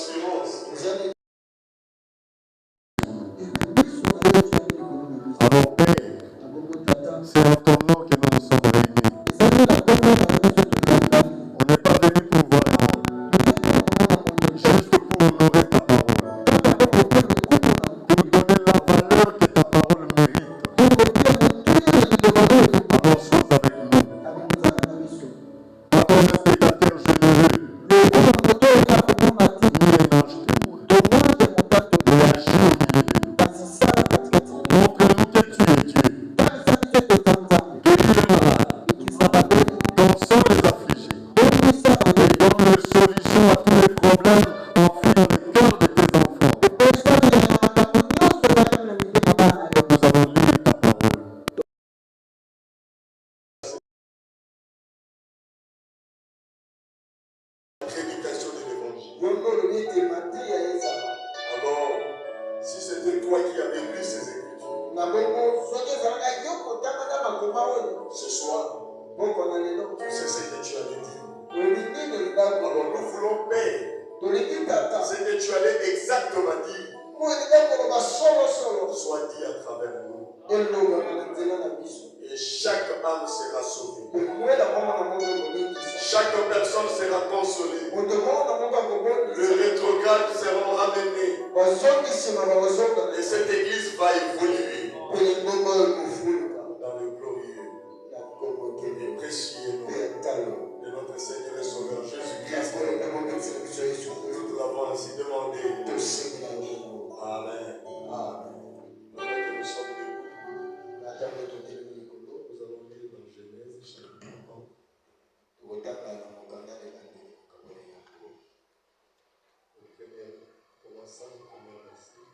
assurance. Alors Père, c'est en ton nom que nous nous sommes réunis. On n'est pas venu pour voir un homme, juste pour honorer ta parole, pour donner la valeur que ta parole mérite. Alors sois avec nous. À ton inspectateur généreux, nous les anges témoins, réagis au milieu de nous. Montre-nous que tu es Dieu. Guéris les malades, console les affligés, et donne les solutions à tous les problèmes enfouis dans le cœur de tes enfants. Nous avons lu ta parole. Prédication de l'évangile. Alors, si c'était toi qui avais lu ces écritures, ce soir, tu sais ce que tu allais dire. Alors nous voulons, Père, ce que tu allais exactement dire soit dit à travers nous. Et chaque âme sera sauvée. Chaque personne sera consolée. Le rétrograde sera ramené. Et cette église va évoluer dans le glorieux et précieux nom de notre Seigneur et Sauveur Jésus-Christ. Nous te l'avons ainsi demandé. Amen. Amen. Maintenant que nous sommes debout, nous allons lire dans Genèse chapitre 1. Commençons le premier verset.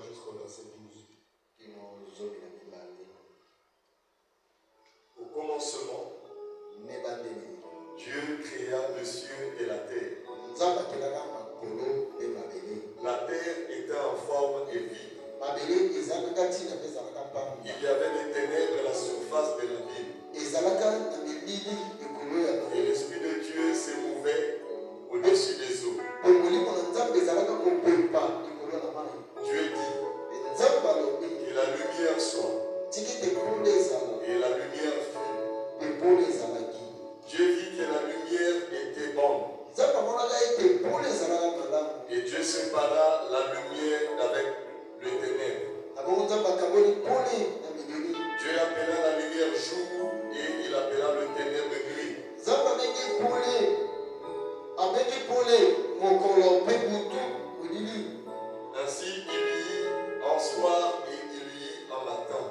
Jusqu'au verset 12. Au commencement, Dieu créa le ciel et la terre. La terre était en forme et vide. Il y avait des ténèbres à la surface de l'abîme. Et l'Esprit de Dieu se mouvait au-dessus des eaux. Dieu dit que la lumière soit. Et la lumière fut. Dieu vit que la lumière était bonne. Et Dieu sépara la lumière avec le ténèbre. Dieu appela la lumière jour et il appela le ténèbre nuit. Ainsi il y eut en soir et il y eut en matin.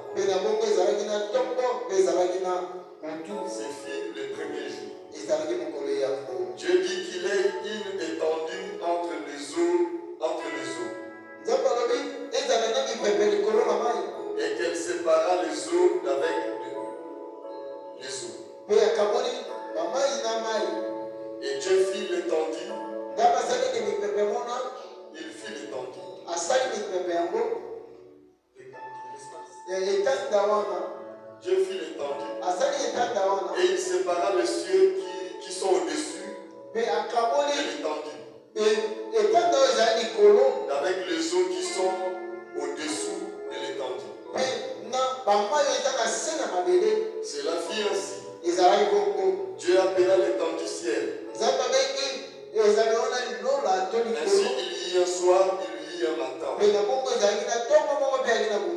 C'est fit le premier jour. Dieu dit qu'il ait une étendue entre les eaux. Et qu'elle sépara les eaux d'avec les eaux. Et Dieu fit l'étendue. Il fit l'étendue. Dieu fit l'étendue. Et il sépara les cieux qui sont au-dessus de l'étendue. Avec les eaux qui sont au-dessous de l'étendue. Cela fit ainsi. Dieu appela l'étendue ciel. Ainsi il y eut un soir, il y eut un matin.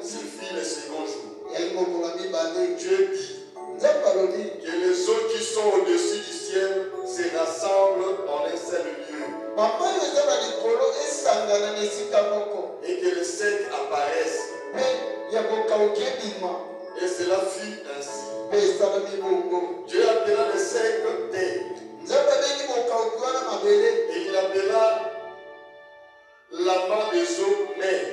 C'est fit le second jour. Dieu dit que les eaux qui sont au-dessus du ciel se rassemblent en un seul lieu. Et que les secs apparaissent. Et cela fut ainsi. Dieu appela les secs terre. Et il appela la main des eaux mer.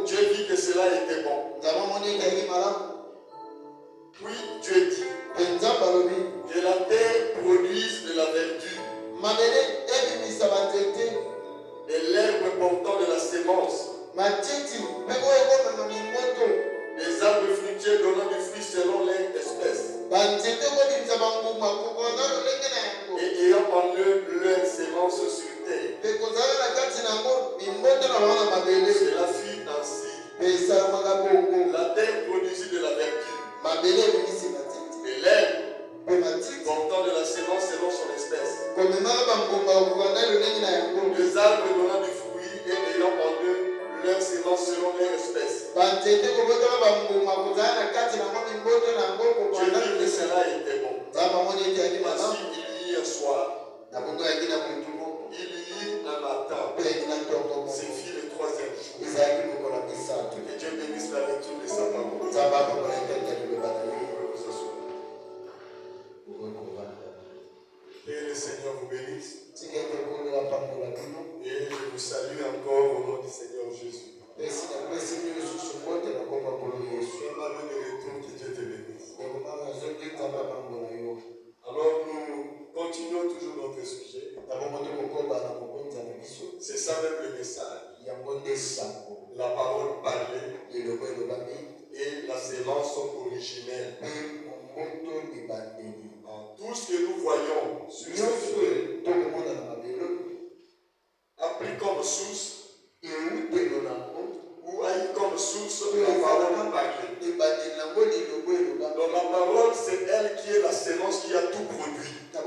Dieu dit que cela était bon. Puis Dieu dit que la terre produise de la verdure, de l'herbe portant de la sémence, des arbres fruitiers donnant du fruit selon leur espèce. et ayant en eux leur sémence sur terre. Cela fut ainsi. La terre produisit de la verdure, de l'herbe portant de la sémence selon son espèce, des arbres donnant du fruit et ayant en eux leur sémence selon leur espèce. Dieu dit que cela était bon. Ainsi il y eut un soir, il y eut un matin, c'est fini le troisième jour. Que Dieu bénisse la lecture de sa parole. Que le Seigneur vous bénisse. Et je vous salue encore au nom du Seigneur Jésus. Aimable de retour, que Dieu te bénisse. Alors nous continuons toujours notre sujet. C'est ça même le message. La parole parlée et la sémence originelle. Tout ce que nous voyons sur ce sujet a pris comme source ou a eu comme source la parole parlée. Donc la parole, c'est elle qui est la sémence qui a tout produit. Alors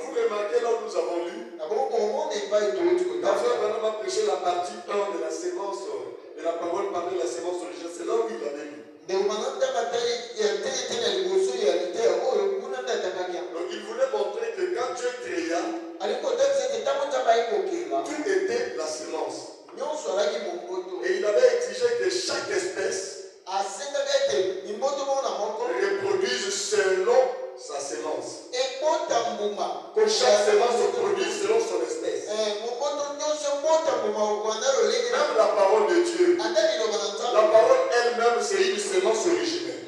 vous remarquez là où nous avons lu, la frère Branham a prêché la partie 1 de la sémence, de la parole parlée, la sémence originale. C'est là où il avait lu. Donc il voulait montrer que quand Dieu créa, tout était la sémence. Et il avait exigé que chaque espèce reproduise selon sa sémence. Que chaque sémence produise selon son espèce. Même la parole de Dieu, la parole elle-même, c'est une sémence originelle.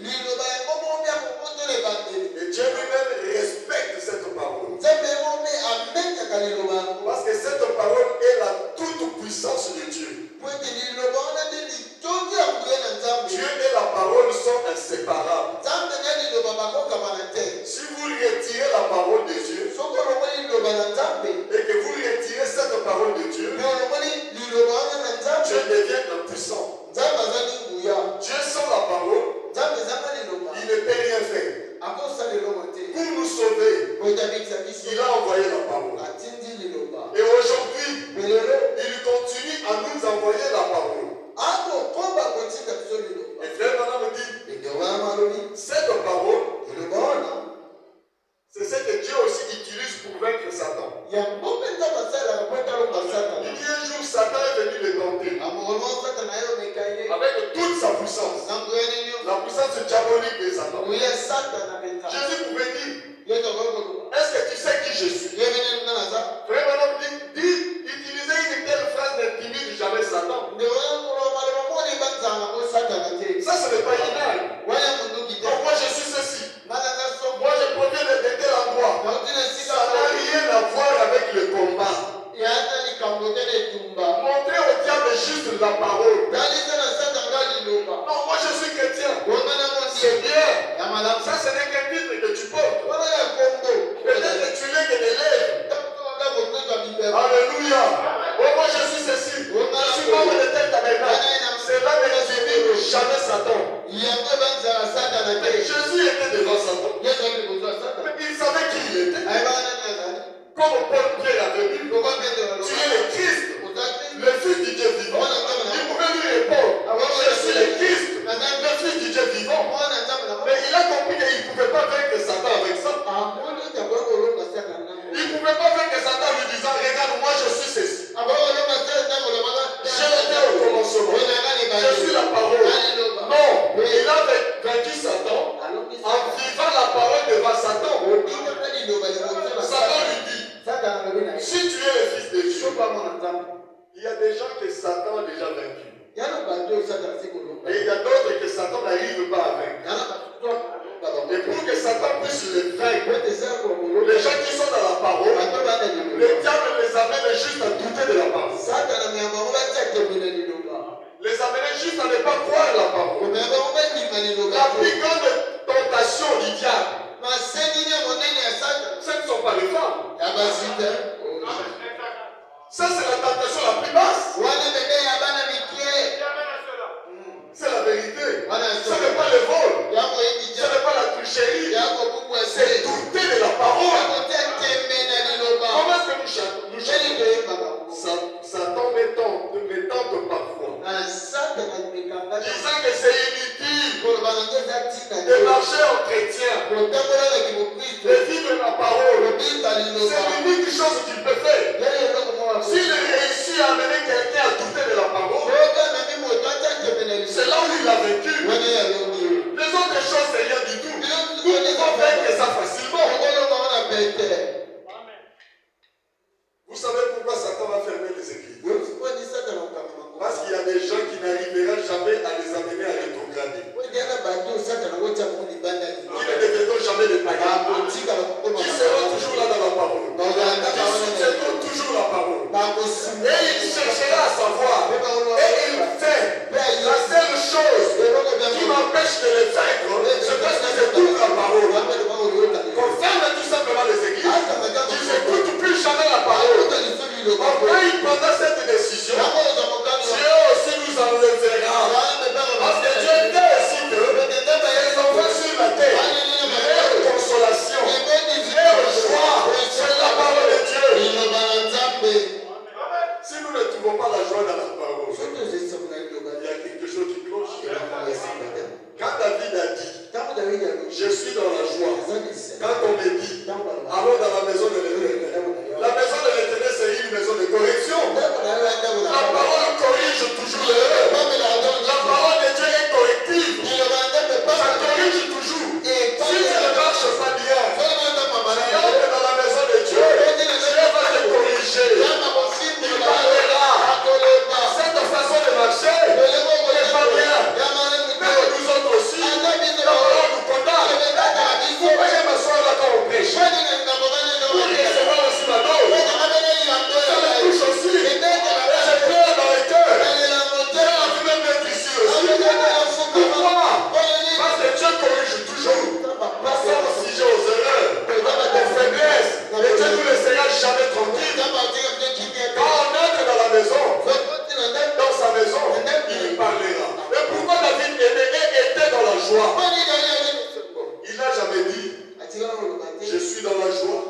Et Dieu lui-même respecte cette parole. Parce que cette parole est la toute puissance de Dieu. Dieu et la parole sont inséparables. Si vous retirez la parole de Dieu et que vous retirez cette parole de Dieu, Dieu devient impuissant. Dieu sans la parole, il ne peut rien faire. Pour nous sauver, il a envoyé la parole. Et aujourd'hui, il continue à nous envoyer la parole. Et frère Branham dit, cette parole, c'est ce que Dieu aussi utilise pour vaincre Satan. Il dit un jour, Satan est venu le tenter avec toute sa puissance, la puissance diabolique de Satan. Jésus pouvait dire, est-ce que tu sais qui je suis? Frère Branham dit, utilisez une telle phrase n'intimide jamais Satan. Ça, ce n'est pas inal. Donc moi je suis ceci. Moi je proviens de tel endroit. Ça n'a rien à voir avec le combat. Montrez au diable juste la parole. Non, moi je suis chrétien. C'est bien. Ça, ce n'est qu'un titre que tu portes. Peut-être que tu l'es que des lèvres. Alléluia. Oh, moi je suis ceci. Je suis membre de tel tabernacle. Cela ne dit jamais Satan. Jésus était devant Satan. Mais il savait qui il était. Comme Paul Pierre avait dit, tu es le Christ, le Fils du Dieu vivant. Il pouvait lui répondre, je suis le Christ, le Fils du Dieu vivant. Mais il a compris qu'il ne pouvait pas vaincre Satan avec ça. Il ne pouvait pas vaincre Satan en lui disant, regarde, moi je suis ceci. J'étais au commencement. Je suis la parole. Non, il a vaincu Satan en vivant la parole devant Satan. Satan lui dit, si tu es le Fils de Dieu, il y a des gens que Satan a déjà vaincu. Et il y a d'autres que Satan n'arrive pas à vaincre. Et pour que Satan puisse les vaincre, les gens qui sont dans la parole, le diable les amène juste à douter de la parole. Les amener juste à ne pas croire la parole. La La plus grande tentation du diable, ce ne sont pas les femmes. Ça, c'est la tentation la plus basse. C'est la vérité. Ce n'est pas le vol. Ce n'est pas la tricherie. C'est douter de la parole. Comment est-ce que nous chantons? Satan me tente parfois. Disant que c'est inutile de marcher en chrétien, de vivre la parole. C'est l'unique chose qu'il peut faire. S'il réussit à amener quelqu'un à douter de la parole, c'est là où il a vécu. Les autres choses, c'est rien du tout. Nous pouvons vaincre ça facilement. Vous savez pourquoi Satan va fermer les églises? Parce qu'il y a des gens qui n'arriveront jamais à les amener à rétrograder. Qui ne deviendront jamais des païens. Qui seront toujours là dans la parole. Qui soutiendront toujours la parole. Et il cherchera à savoir. Et il fait. La seule chose qui m'empêche de les vaincre, c'est parce que j'écoute la parole. Qu'on ferme tout simplement les églises. Qu'ils n'écoutent plus jamais la parole. Après, il prendra cette décision. Dieu aussi nous enlèvera. Parce que Dieu décide que les enfants sur la terre, leur consolation, leur joie, c'est la parole de Dieu. Si nous ne trouvons pas la joie dans la parole, il y a quelque chose qui cloche. Quand David a dit, je suis dans la joie, quand on me dit, allons dans la maison de l'Éternel. La maison de l'Éternel, c'est une maison de correction. La parole corrige toujours l'erreur. La parole de Dieu est corrective. Ça corrige toujours. Si tu ne marches pas bien, tu entres dans la maison de Dieu, Dieu va te corriger. Il parlera. Cette façon de marcher n'est pas bien. Même nous autres aussi, la parole nous condamne. Il faut pas que je m'assoie là quand on prêche. Pour recevoir aussi la dose. Ça me touche aussi. Et je pleure dans le cœur. J'ai envie même d'être ici aussi. Pourquoi? Parce que Dieu corrige toujours. Pas sans sujet aux erreurs, aux faiblesses. Et Dieu nous laissera jamais tranquille. Quand on entre dans la maison, dans sa maison, il parlera. Et pourquoi David était dans la joie? Il n'a jamais dit, je suis dans la joie.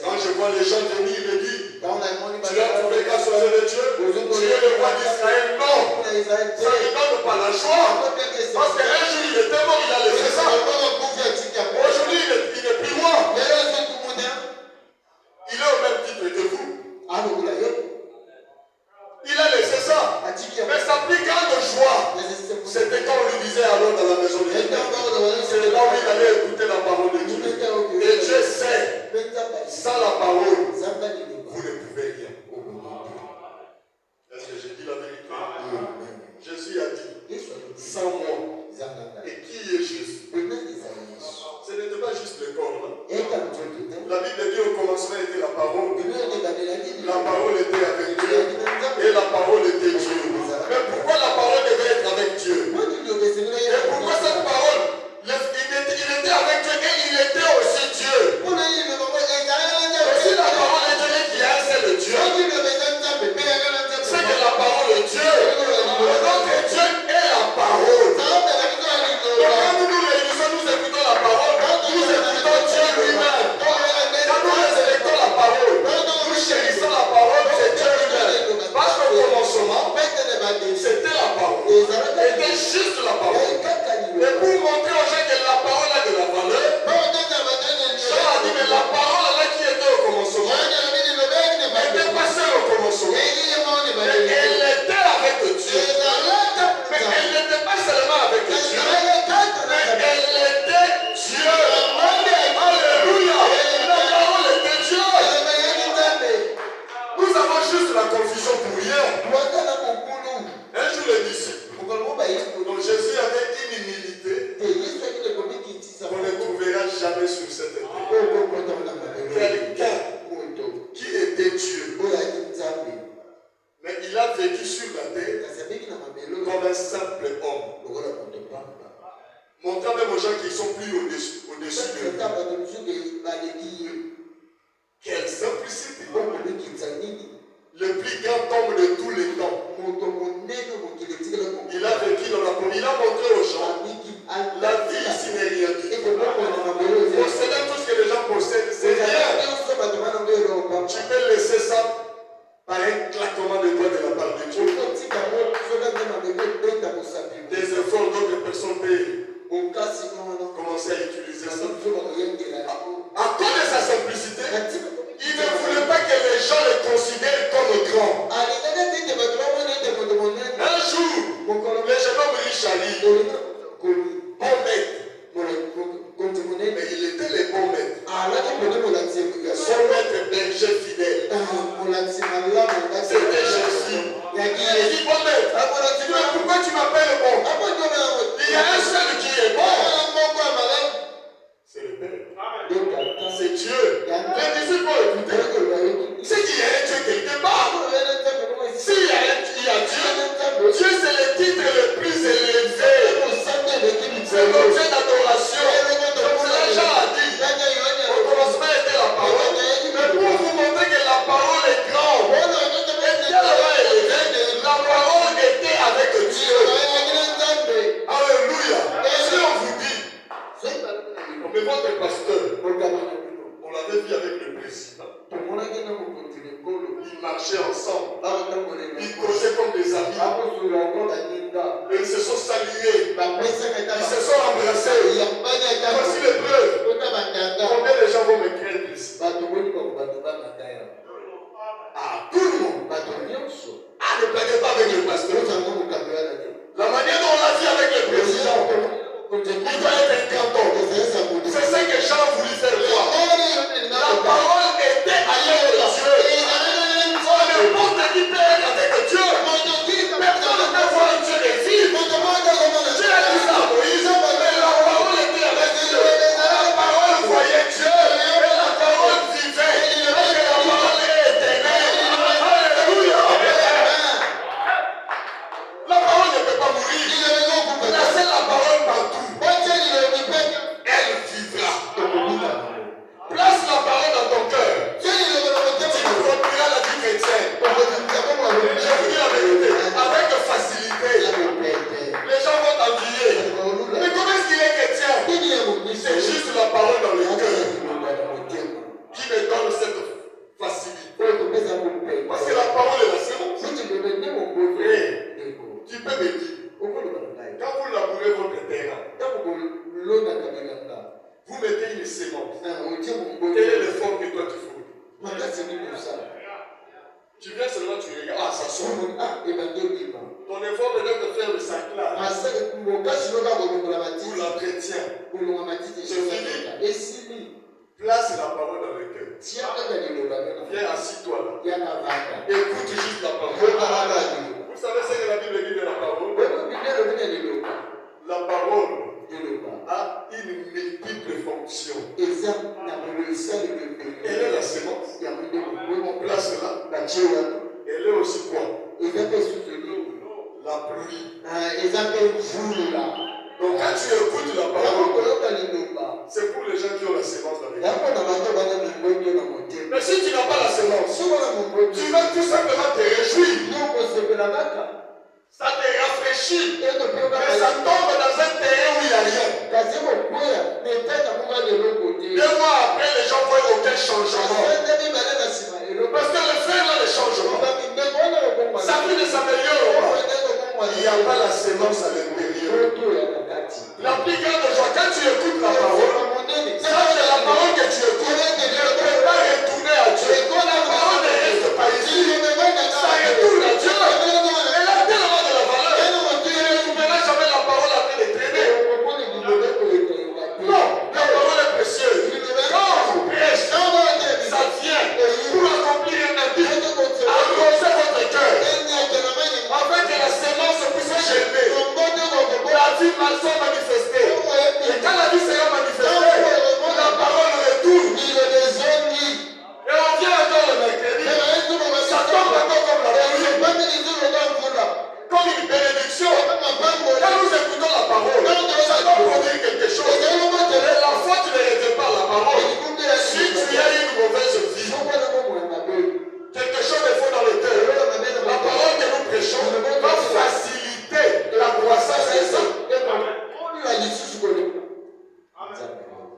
Quand je vois les gens venir, il me dit, tu as trouvé grâce aux yeux de Dieu? Tu es le roi d'Israël? Non. Ça ne donne pas la joie. Parce qu'un jour il était mort, il a laissé ça. Aujourd'hui il n'est plus roi. Il est au même titre que vous. Il a laissé ça. Mais sa plus grande joie, c'était quand on lui disait allons dans la maison de Dieu. C'est là où il allait écouter la parole de Dieu. Et Dieu sait, sans la parole, vous ne pouvez rien. Est-ce que j'ai dit la vérité? Jésus a dit, sans moi. Et qui est juste? Ce n'était pas juste le corps. La Bible dit au commencement était la parole. La parole était avec Dieu. Et la parole était Dieu. Mais pourquoi la parole devait être avec Dieu? Et pourquoi cette parole, il était avec Dieu et il était aussi Dieu. Si la parole est Dieu et qu'il y a un seul Dieu, c'est que la parole est Dieu. Donc Dieu est la parole. Donc quand nous nous réunissons, nous écoutons la parole, nous écoutons Dieu lui-même. Quand nous respectons la parole, nous chérissons la parole, c'est Dieu lui-même. Parce qu'au commencement, c'était la parole. C'était juste la parole. Et pour montrer aux gens que la parole a de la valeur, Jean a dit, mais la parole là qui était au commencement, n'était pas seule au commencement. Mais elle était avec Dieu. Mais elle n'était pas seulement avec Dieu. Mais elle était Dieu. Alléluia. La parole était Dieu. Nous avons juste la confusion pour rien. Un jour les disciples, donc Jésus avait une humilité qu'on ne trouvera jamais sur cette terre. Quelqu'un qui était Dieu, mais il a vécu sur la terre comme un simple homme. Mon gens qui sont plus au-dessus de nous. Quelle simplicité. Le plus grand homme de tous les temps. Il a vécu dans la pauvreté. Il a montré aux gens la vie ici n'est rien du tout. Posséder tout ce que les gens possèdent, c'est rien. Tu peux laisser ça par un claquement de doigts de la part de Dieu. Des efforts d'autres personnes payent. Commencer à utiliser ça. À cause de sa simplicité, il ne voulait pas que les gens le considèrent comme grand. Un jour, les jeunes hommes riches arrivent. Bon maître. Mais il était le bon maître. Son maître berger fidèle. C'était Jésus. Il dit bon maître. Mais pourquoi tu m'appelles bon? Il y a un seul qui est bon. C'est le Père. C'est Dieu. Les disciples, écoutez. C'est qu'il y a un Dieu quelque part. S'il y a Dieu, Dieu c'est le titre le plus élevé. C'est l'objet d'adoration. C'est Jean a dit. Au commencement était la parole. Mais pour vous montrer que la parole est grande et tellement élevée, la parole était avec Dieu. Alléluia. Si on vous dit, mais votre pasteur, on l'avait vu avec le président. Ils marchaient ensemble. Ils causaient comme des amis. Ils se sont salués. Ils se sont embrassés. Voici les preuves. Combien de gens vont me craindre ici? Ah, tout le monde. Ah, ne blaguez pas avec le pasteur. La manière dont on l'a dit avec le président, il doit être un grand homme. C'est ça que Jean voulait faire voir. La parole était avec Dieu. On ne peut te dire avec Dieu. Personne ne peut voir Dieu des filles. Dieu a dit ça à Moïse, mais la parole était avec Dieu. La parole voyait Dieu. Et la parole vivait. Parce que la parole est éternelle. Alléluia. La parole ne peut pas mourir. Placez la parole partout. Elle vivra. Place la parole dans ton cœur. Tu rempliras la vie chrétienne. Je vous dis la vérité. Avec facilité. Les gens vont t'envier. Mais comment est-ce qu'il est chrétien? C'est juste la parole dans le cœur qui me donne cette facilité. Parce que la parole est la séance. Tu peux me dire, quand vous labourez votre terrain, vous mettez une sémence. Quel est l'effort que toi tu fais? Tu viens seulement, tu regardes. Ah, ça sort. Ton effort peut-être de faire le sac là. Pour l'entretien. C'est fini. Place la parole dans le cœur. Viens, assis-toi là. Écoute juste la parole. Vous savez ce que la Bible dit de la parole? La parole a une multiple fonction. Elle est la sémence. On place là. Elle est aussi quoi? La pluie. Donc quand tu écoutes la parole, c'est pour les gens qui ont la sémence dans les cœurs. Mais si tu n'as pas la sémence, tu vas tout simplement te réjouir. Ça te rafraîchit. Mais ça tombe dans un terrain où il n'y a rien. 2 mois après, les gens voient aucun changement. Parce que le frère a le changement. Sa vie ne s'améliore pas. Il n'y a pas la sémence à l'intérieur. La plus grande joie, quand tu écoutes la parole, sache que la parole que tu écoutes ne peut pas retourner à Dieu. La parole ne reste pas ici. Ça retourne à Dieu. Elle a tellement de la valeur. Tu ne retrouveras jamais la parole après de traîner. Non, la parole est précieuse. Quand vous prêchez, ça vient pour accomplir un but. Arrosez votre cœur. Afin que la sémence puisse germer. La vie va se manifester. Et quand la vie sera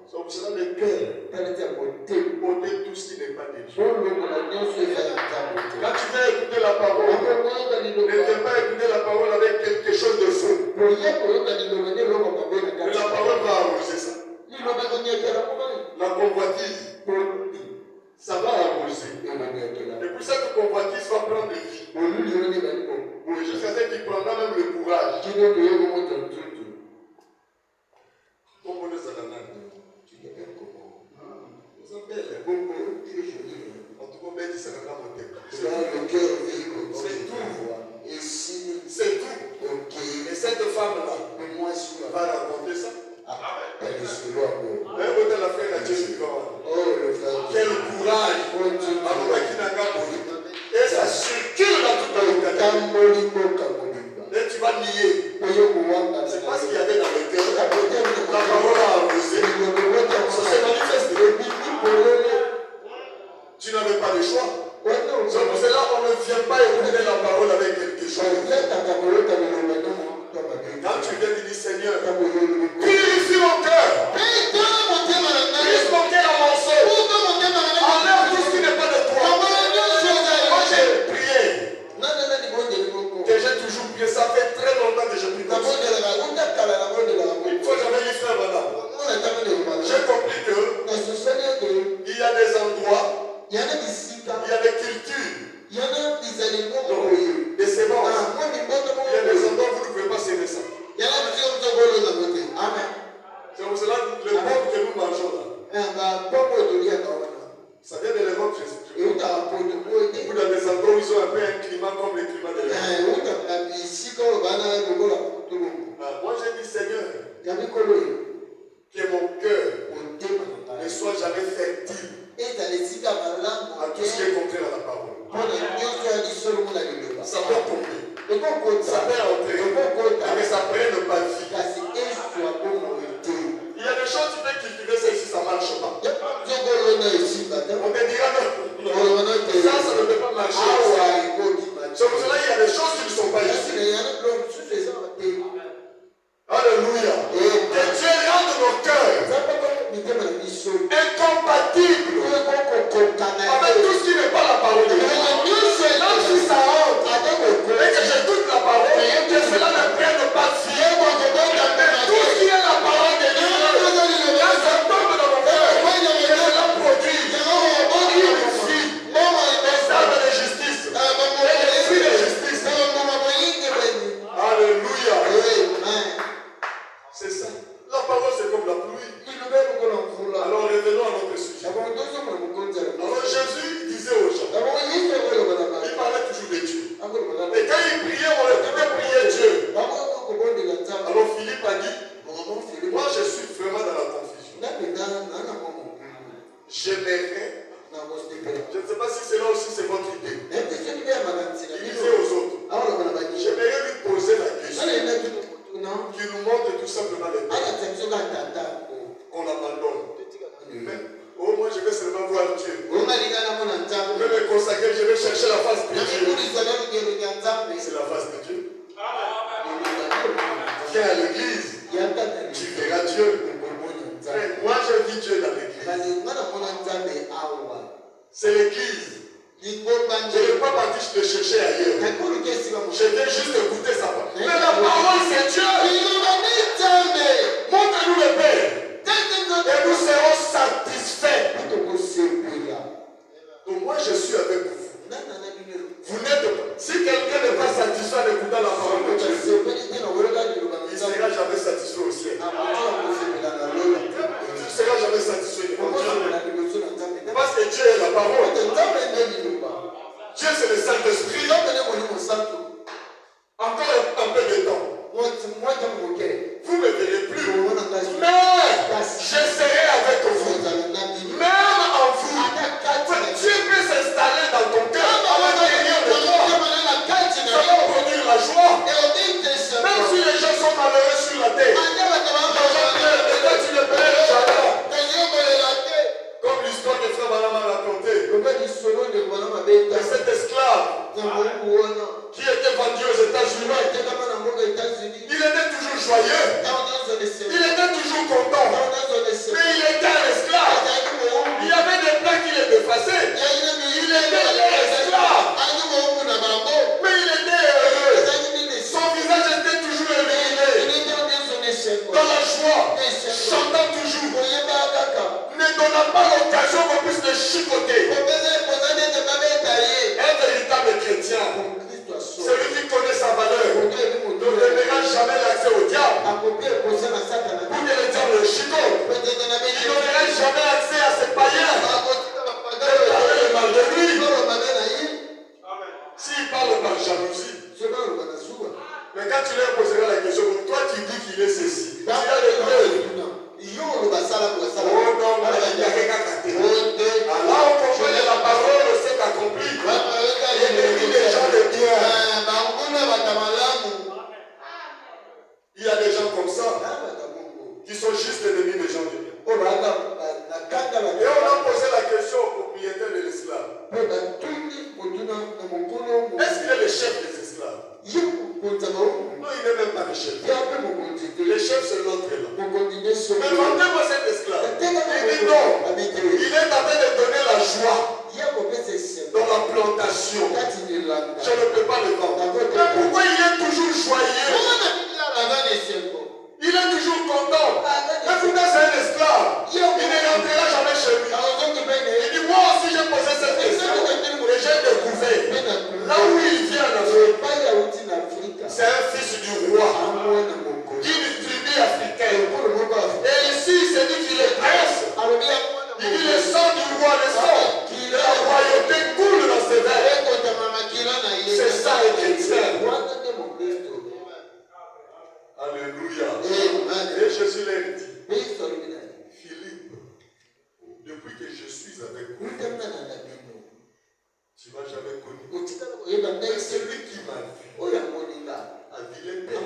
C'est pour cela le cœur. Ôter tout ce qui n'est pas de Dieu. Quand tu viens écouter la parole, ne viens pas écouter la parole avec quelque chose de faux. Mais la parole va arroser ça. La convoitise, ça va arroser. Et puis cette convoitise va prendre vie. Oui, jusqu'à ce qu'il prendra même le courage. Comment les ananas? Vous appelez en tout cas, mais c'est un grand moteur. C'est tout. Et cette femme-là va raconter ça. La frère a Dieu. Quel courage. Et ça circule dans toute la localité. Et tu vas nier. C'est pas ce qu'il y avait dans le cœur. La parole a arrosé. Ça s'est manifesté. Tu n'avais pas le choix. C'est pour cela qu'on ne vient pas écouter la parole avec quelque chose. Quand tu viens dire Seigneur, purifie mon cœur. Purifie mon cœur à mon seul. Enlève tout ce qui n'est pas de toi. Moi j'ai prié. Que j'ai toujours prié. Ça fait très longtemps que je prie comme ça. Une fois j'avais dit frère voilà. J'ai compris que il y a des endroits, il y a des cultures, des semences. Il y a des endroits où vous ne pouvez pas s'aimer ça. Amen. C'est pour cela que le pomme que nous mangeons là, ça vient de l'Europe, Jésus. Vous dans des endroits où ils ont un peu un climat comme le climat de l'Europe. Moi j'ai dit Seigneur, que mon cœur ne soit jamais fertile à tout ce qui est contraire à la parole. Ça peut tomber, ça peut entrer, mais ça prenne pas vie. Il y a des choses que tu peux cultiver, ça ici, ça ne marche pas. On te dira non, ça ne peut pas marcher. C'est pour cela qu'il y a des choses qui ne sont pas ici. Alléluia. Que Dieu rende nos cœurs incompatibles avec tout ce qui n'est pas la parole de Dieu. Même si ça entre et que j'écoute la parole, que cela ne prenne pas vie. Tout ce qui est la parole de Dieu, quand ça tombe dans mon cœur, que cela produit vie, des armes de justice, et des fruits de justice. Alléluia. C'est ça. La parole c'est comme la pluie. Alors revenons à notre sujet. Alors Jésus disait aux gens, il parlait toujours de Dieu. Et quand il priait, on le pouvait prier Dieu. Alors Philippe a dit, moi je suis vraiment dans la confusion. J'aimerais, je ne sais pas si c'est là aussi c'est votre idée. Il disait aux autres, j'aimerais lui poser la question. Qui nous montre tout simplement les pays qu'on abandonne. Oh, moi je vais seulement voir Dieu. Je vais me consacrer, je vais chercher la face de Dieu. C'est la face de Dieu. Viens à l'église, tu verras Dieu. Mais moi je vis Dieu dans l'église. C'est l'église. Je ne vais pas partir te chercher ailleurs. Je viens juste écouter sa parole. Mais la parole c'est Dieu. Montre-nous le Père. Et nous serons satisfaits. Donc moi je suis avec vous. Vous n'êtes pas. Si quelqu'un n'est pas satisfait en écoutant la parole de Dieu, il ne sera jamais satisfait au ciel. Tu ne seras jamais satisfait devant Dieu. Parce que Dieu est la parole. Dieu c'est le Saint-Esprit. Encore un peu de temps. Vous ne me verrez plus. Mais non, il n'y a rien qu'à cater. Là, on comprend que la parole s'est accomplie. Il est des gens de bien. Il y a des gens comme ça qui sont juste ennemis des gens de bien. Et on a posé la question au propriétaire de l'esclave. Est-ce qu'il est le chef des esclaves? Non, il n'est même pas le chef. Le chef, c'est l'autre là. Mais vendez-moi cet esclave. Il dit non. Il est en train de donner la joie dans la plantation. Je ne peux pas le vendre. Mais pourquoi il est toujours joyeux? Il est toujours content. Mais pourtant c'est un esclave. Il ne rentrera jamais chez lui. Il dit moi aussi j'ai posé cette question. Et j'ai découvert. Là où il vient en Afrique, c'est un fils du roi. D'une tribu africaine. Et ici il s'est dit qu'il est prince. Il dit le sang du roi, le sang. La royauté coule dans ses veines. C'est ça le chrétien. Alléluia. Et Jésus leur dit, Philippe, depuis que je suis avec vous, tu ne m'as jamais connu. Mais celui qui m'a vu a vu le Père.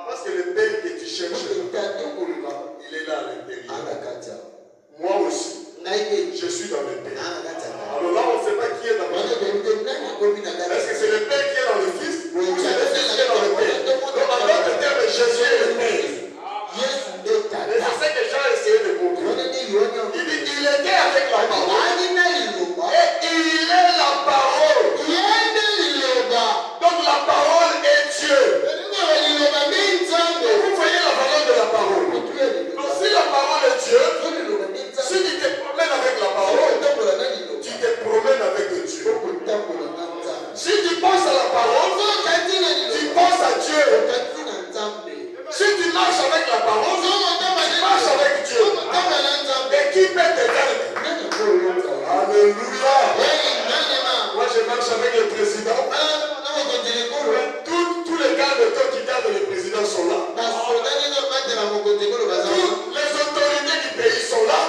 Parce que le Père que tu cherches, il est là à l'intérieur. Moi aussi, je suis dans le Père. Alors là, on ne sait pas qui est dans le Père. Est-ce que c'est le Père qui est dans le Fils ou c'est le Fils qui est dans le Père? Donc, en d'autres termes, Jésus est le Père. Et c'est ce que Jean a essayé de montrer. Il dit qu'il était avec la parole. Et il est la parole. Donc la parole est Dieu. Vous voyez la valeur de la parole. Donc si la parole est Dieu, si tu te promènes avec la parole, tu te promènes avec Dieu. Si tu penses à la parole, tu penses à Dieu. Si tu marches avec la parole, tu marches avec Dieu. Et qui peut te vaincre? Alléluia. Moi je marche avec le président. Tous les gardes qui gardent le président sont là. Les autorités du pays sont là.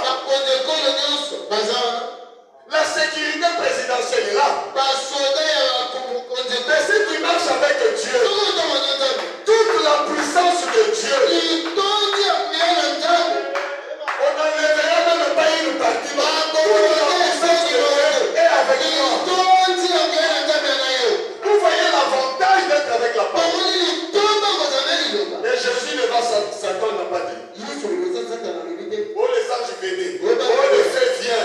La sécurité présidentielle est là. Mais si tu marches avec Dieu, toute la puissance de Dieu, on n'enlèvera même pas une partie. Toute la puissance de Dieu est avec toi. Vous voyez l'avantage d'être avec la parole. Mais Jésus ne va Satan n'a pas dit. Oh les anges venez. Oh le feu vient.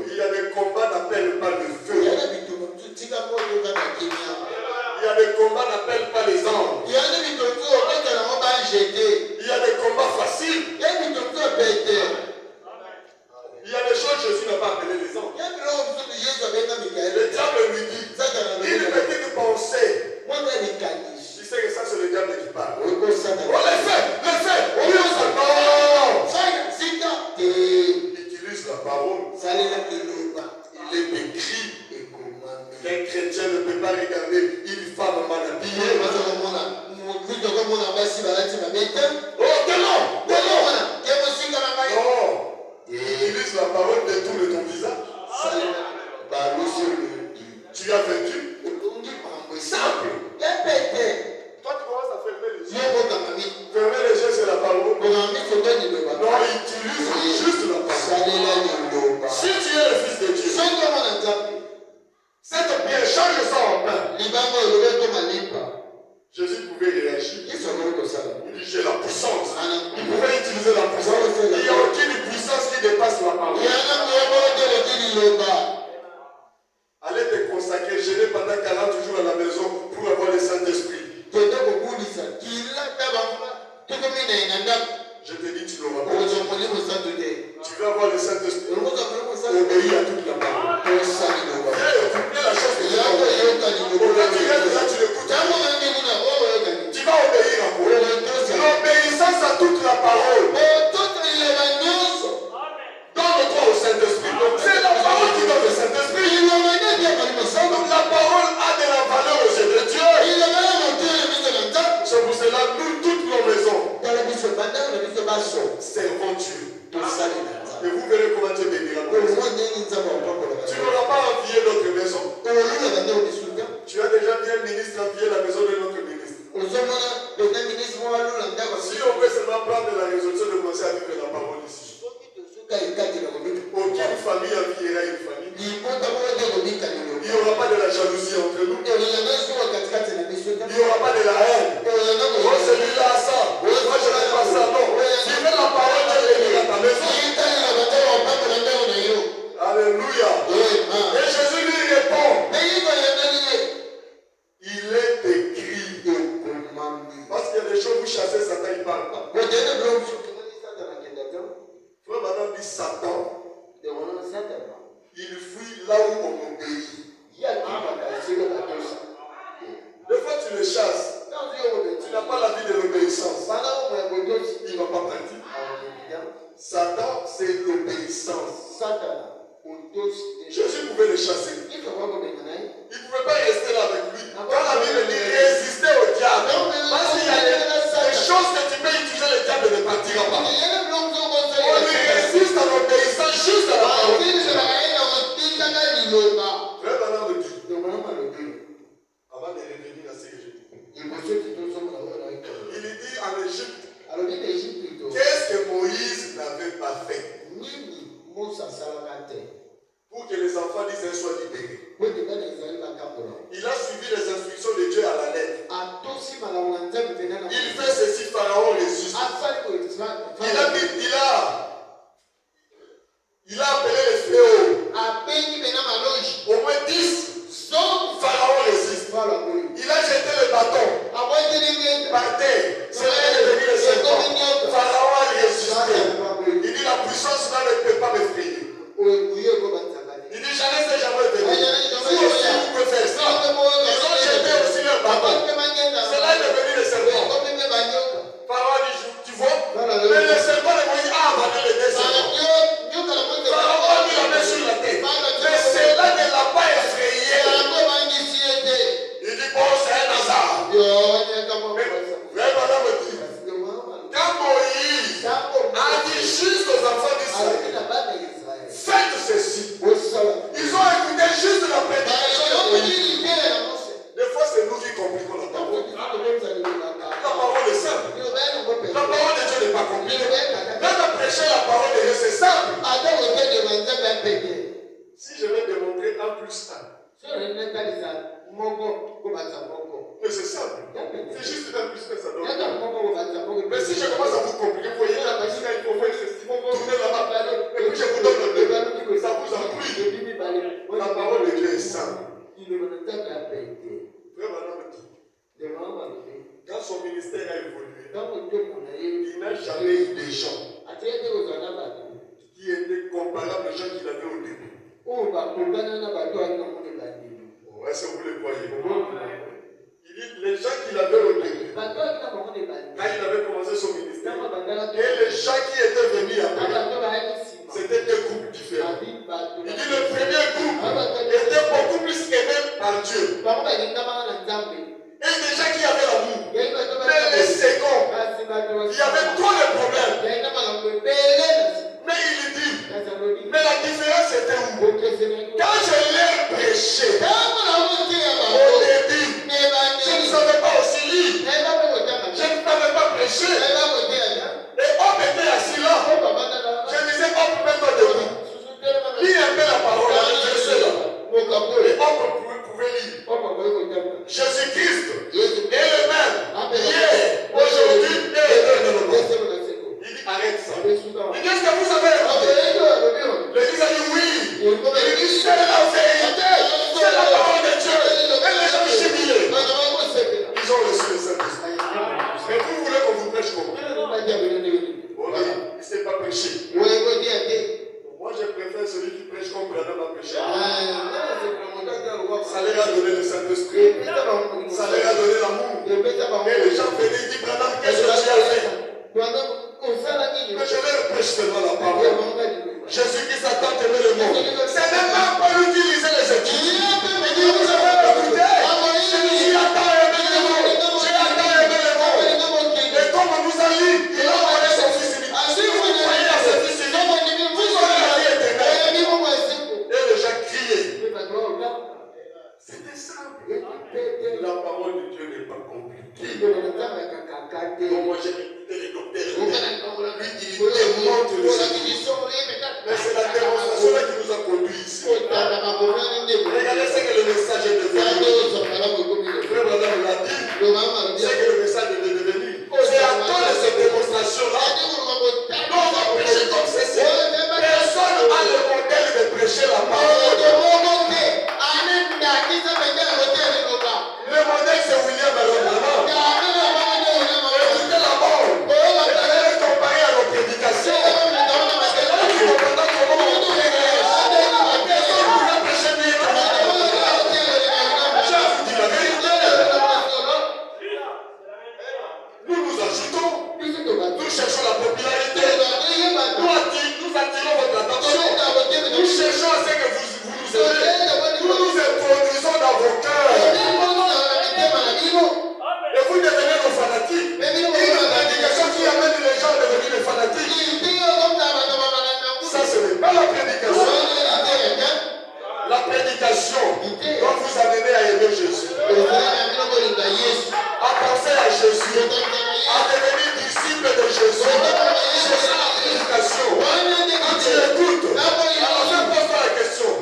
Il y a des combats n'appellent pas le feu. Il y a des combats n'appellent pas les anges. Il y a des combats faciles. Il y a des choses que Jésus n'a pas appelé les anges. Le diable lui dit, une petite pensée. Tu sais que ça c'est le diable qui parle. Oh le fait. Oui, il utilise la parole. Il est écrit qu'un chrétien ne peut pas regarder une femme mal habillée. Il utilise la parole de tout de ton visage. Tu as vaincu. Simple. Toi tu commences à fermer les yeux. Fermer les yeux c'est la parole. Non, il utilise juste la parole. Si tu es le fils de Dieu, cette pierre change ça en pain. Jésus pouvait réagir. Il dit j'ai la puissance. Il pouvait utiliser la puissance. Il n'y a aucune puissance qui dépasse la parole. Allez te consacrer, jeûner pendant 40 jours à la maison pour avoir le Saint-Esprit. Je te dis, tu l'auras pas. Tu vas avoir le Saint-Esprit. Obéis à toute la parole. Viens la chose que tu vas obéir. Quand tu restes là, tu l'écoutes. Tu vas obéir encore. L'obéissance à toute la parole. Donne-toi au Saint-Esprit. C'est la parole qui donne le Saint-Esprit. Donc la parole a de la valeur aux yeux de Dieu. C'est pour cela nous toutes nos maisons servant Dieu. Et vous verrez comment Dieu bénira. Tu n'auras pas envié notre maison. Tu as déjà vu un ministre envier la maison de notre ministre. Si on peut seulement prendre la résolution de commencer à vivre la parole ici. Aucune famille enviera une famille. Il n'y aura pas de la jalousie entre nous. Il n'y aura pas de la haine. Oh, celui-là a ça. Moi, je n'ai pas ça. Non. Tu mets la parole de Dieu dans ta maison. Alléluia. Et Jésus lui répond. Il est écrit. Parce qu'il y a des choses où vous chassez Satan, il ne parle pas. Frère Madame dit Satan. Il fuit là où on obéit. Des fois tu le chasses. Tu n'as pas la vie de l'obéissance. Il ne va pas partir. Satan, c'est l'obéissance. Jésus pouvait le chasser. Il ne pouvait pas rester là avec lui. Quand la Bible dit résister au diable, parce qu'il y a des choses que tu peux utiliser, le diable ne partira pas. On lui résiste en obéissant juste à la parole. Frère Bernard me dit, avant de revenir à ce que je dis, il dit en Égypte, qu'est-ce que Moïse n'avait pas fait pour que les enfants d'Israël soient libérés? Il a suivi les instructions de Dieu à la lettre. Il fait ceci, Pharaon résiste. Il a appelé les fléaux. Au moins 10. Pharaon résiste. Il a jeté le bâton par terre. Cela est devenu le serpent. Pharaon a résisté. Il dit la puissance là ne peut pas m'effrayer. Il dit jamais c'est jamais venu. Vous aussi vous pouvez faire ça. Ils ont jeté aussi leur bâton. Cela est devenu le serpent. Pharaon dit tu vois. Mais le serpent de Moïse a abandonné les deux serpents. Pharaon a mis la main sur la tête. Mais cela ne l'a pas effrayé. Il dit bon c'est un hasard. Mais madame me dit quand Moïse a dit juste aux enfants d'Israël faites ceci. Ils ont écouté juste la prédication de Moïse. Des fois c'est nous qui compliquons la parole. La parole est simple. La parole de Dieu n'est pas compliquée. Même prêcher la parole de Dieu c'est simple. Si je vais démontrer 1 plus 1. Mais c'est simple. C'est juste 1 plus 1 ça donne. Mais si je commence à vous compliquer, vous voyez la machine, il faut faire ceci, tourner là-bas. Et puis je vous donne le deux. Ça vous ennuie. La parole de Dieu est simple. Frère Madame dit, quand son ministère a évolué, il n'a jamais eu des gens qui étaient comparables aux gens qu'il avait au début. Est-ce que vous le croyez? Il dit les gens qu'il avait au début, quand il avait commencé son ministère, et les gens qui étaient venus après, c'était deux groupes différents. Il dit le premier groupe était beaucoup plus aimé par Dieu. Et des gens qui avaient l'amour. Mais les seconds, il y avait trop de problèmes. Mais il dit, mais la différence était où? Quand je l'ai prêché, au début, je ne savais pas aussi lire. Je ne savais pas prêcher. Et homme était assis là. Je disais, homme, mets-toi debout. Lis un peu la parole, je sais là. Et homme pouvait lire. Jésus-Christ est le même. Hier, aujourd'hui et éternellement. Il dit, arrête ça. Il dit, qu'est-ce que vous avez écouté? L'église a dit oui. Il dit, c'est la vérité. C'est la parole de Dieu. Et les gens jubilés. Ils ont reçu le Saint-Esprit. Mais vous voulez qu'on vous prêche comment? Voilà, il ne sait pas prêcher. Moi, je préfère celui qui prêche comme Branham a prêché. Ça leur a donné le Saint-Esprit. Ça leur a donné l'amour. Et les gens venaient, ils disent, Branham, qu'est-ce que tu as fait? Mais je leur prêche seulement la parole. Jésus-Christ a tant aimé le monde. C'est même pas lui qui lisait les études. Il dit, vous avez écouté. Jésus a tant aimé le monde. Dieu a tant aimé le monde. Et comme on nous a lu, il a envoyé son fils unique. démontre le Seigneur. Mais c'est la démonstration là qui nous a conduits ici. Regardez ce que le message est devenu. Frère Branham l'a dit. C'est que le message est devenu. C'est à cause de cette démonstration-là. Nous on va prêcher comme ceci. Personne n'a le modèle de prêcher la parole. Le modèle c'est William Branham. Écoutez la parole. Et allez comparer à nos prédications. Nous cherchons la popularité. Nous attirons votre attention. Nous cherchons à ce que vous nous aimez. Nous nous introduisons dans vos cœurs. Et vous devenez nos fanatiques. Une prédication qui amène les gens à devenir des fanatiques. Ça, ce n'est pas la prédication. La prédication doit vous amener à aimer Jésus. À penser à Jésus. À devenir disciple de Jésus. C'est ça la prédication. Quand tu écoutes, alors je pose la question.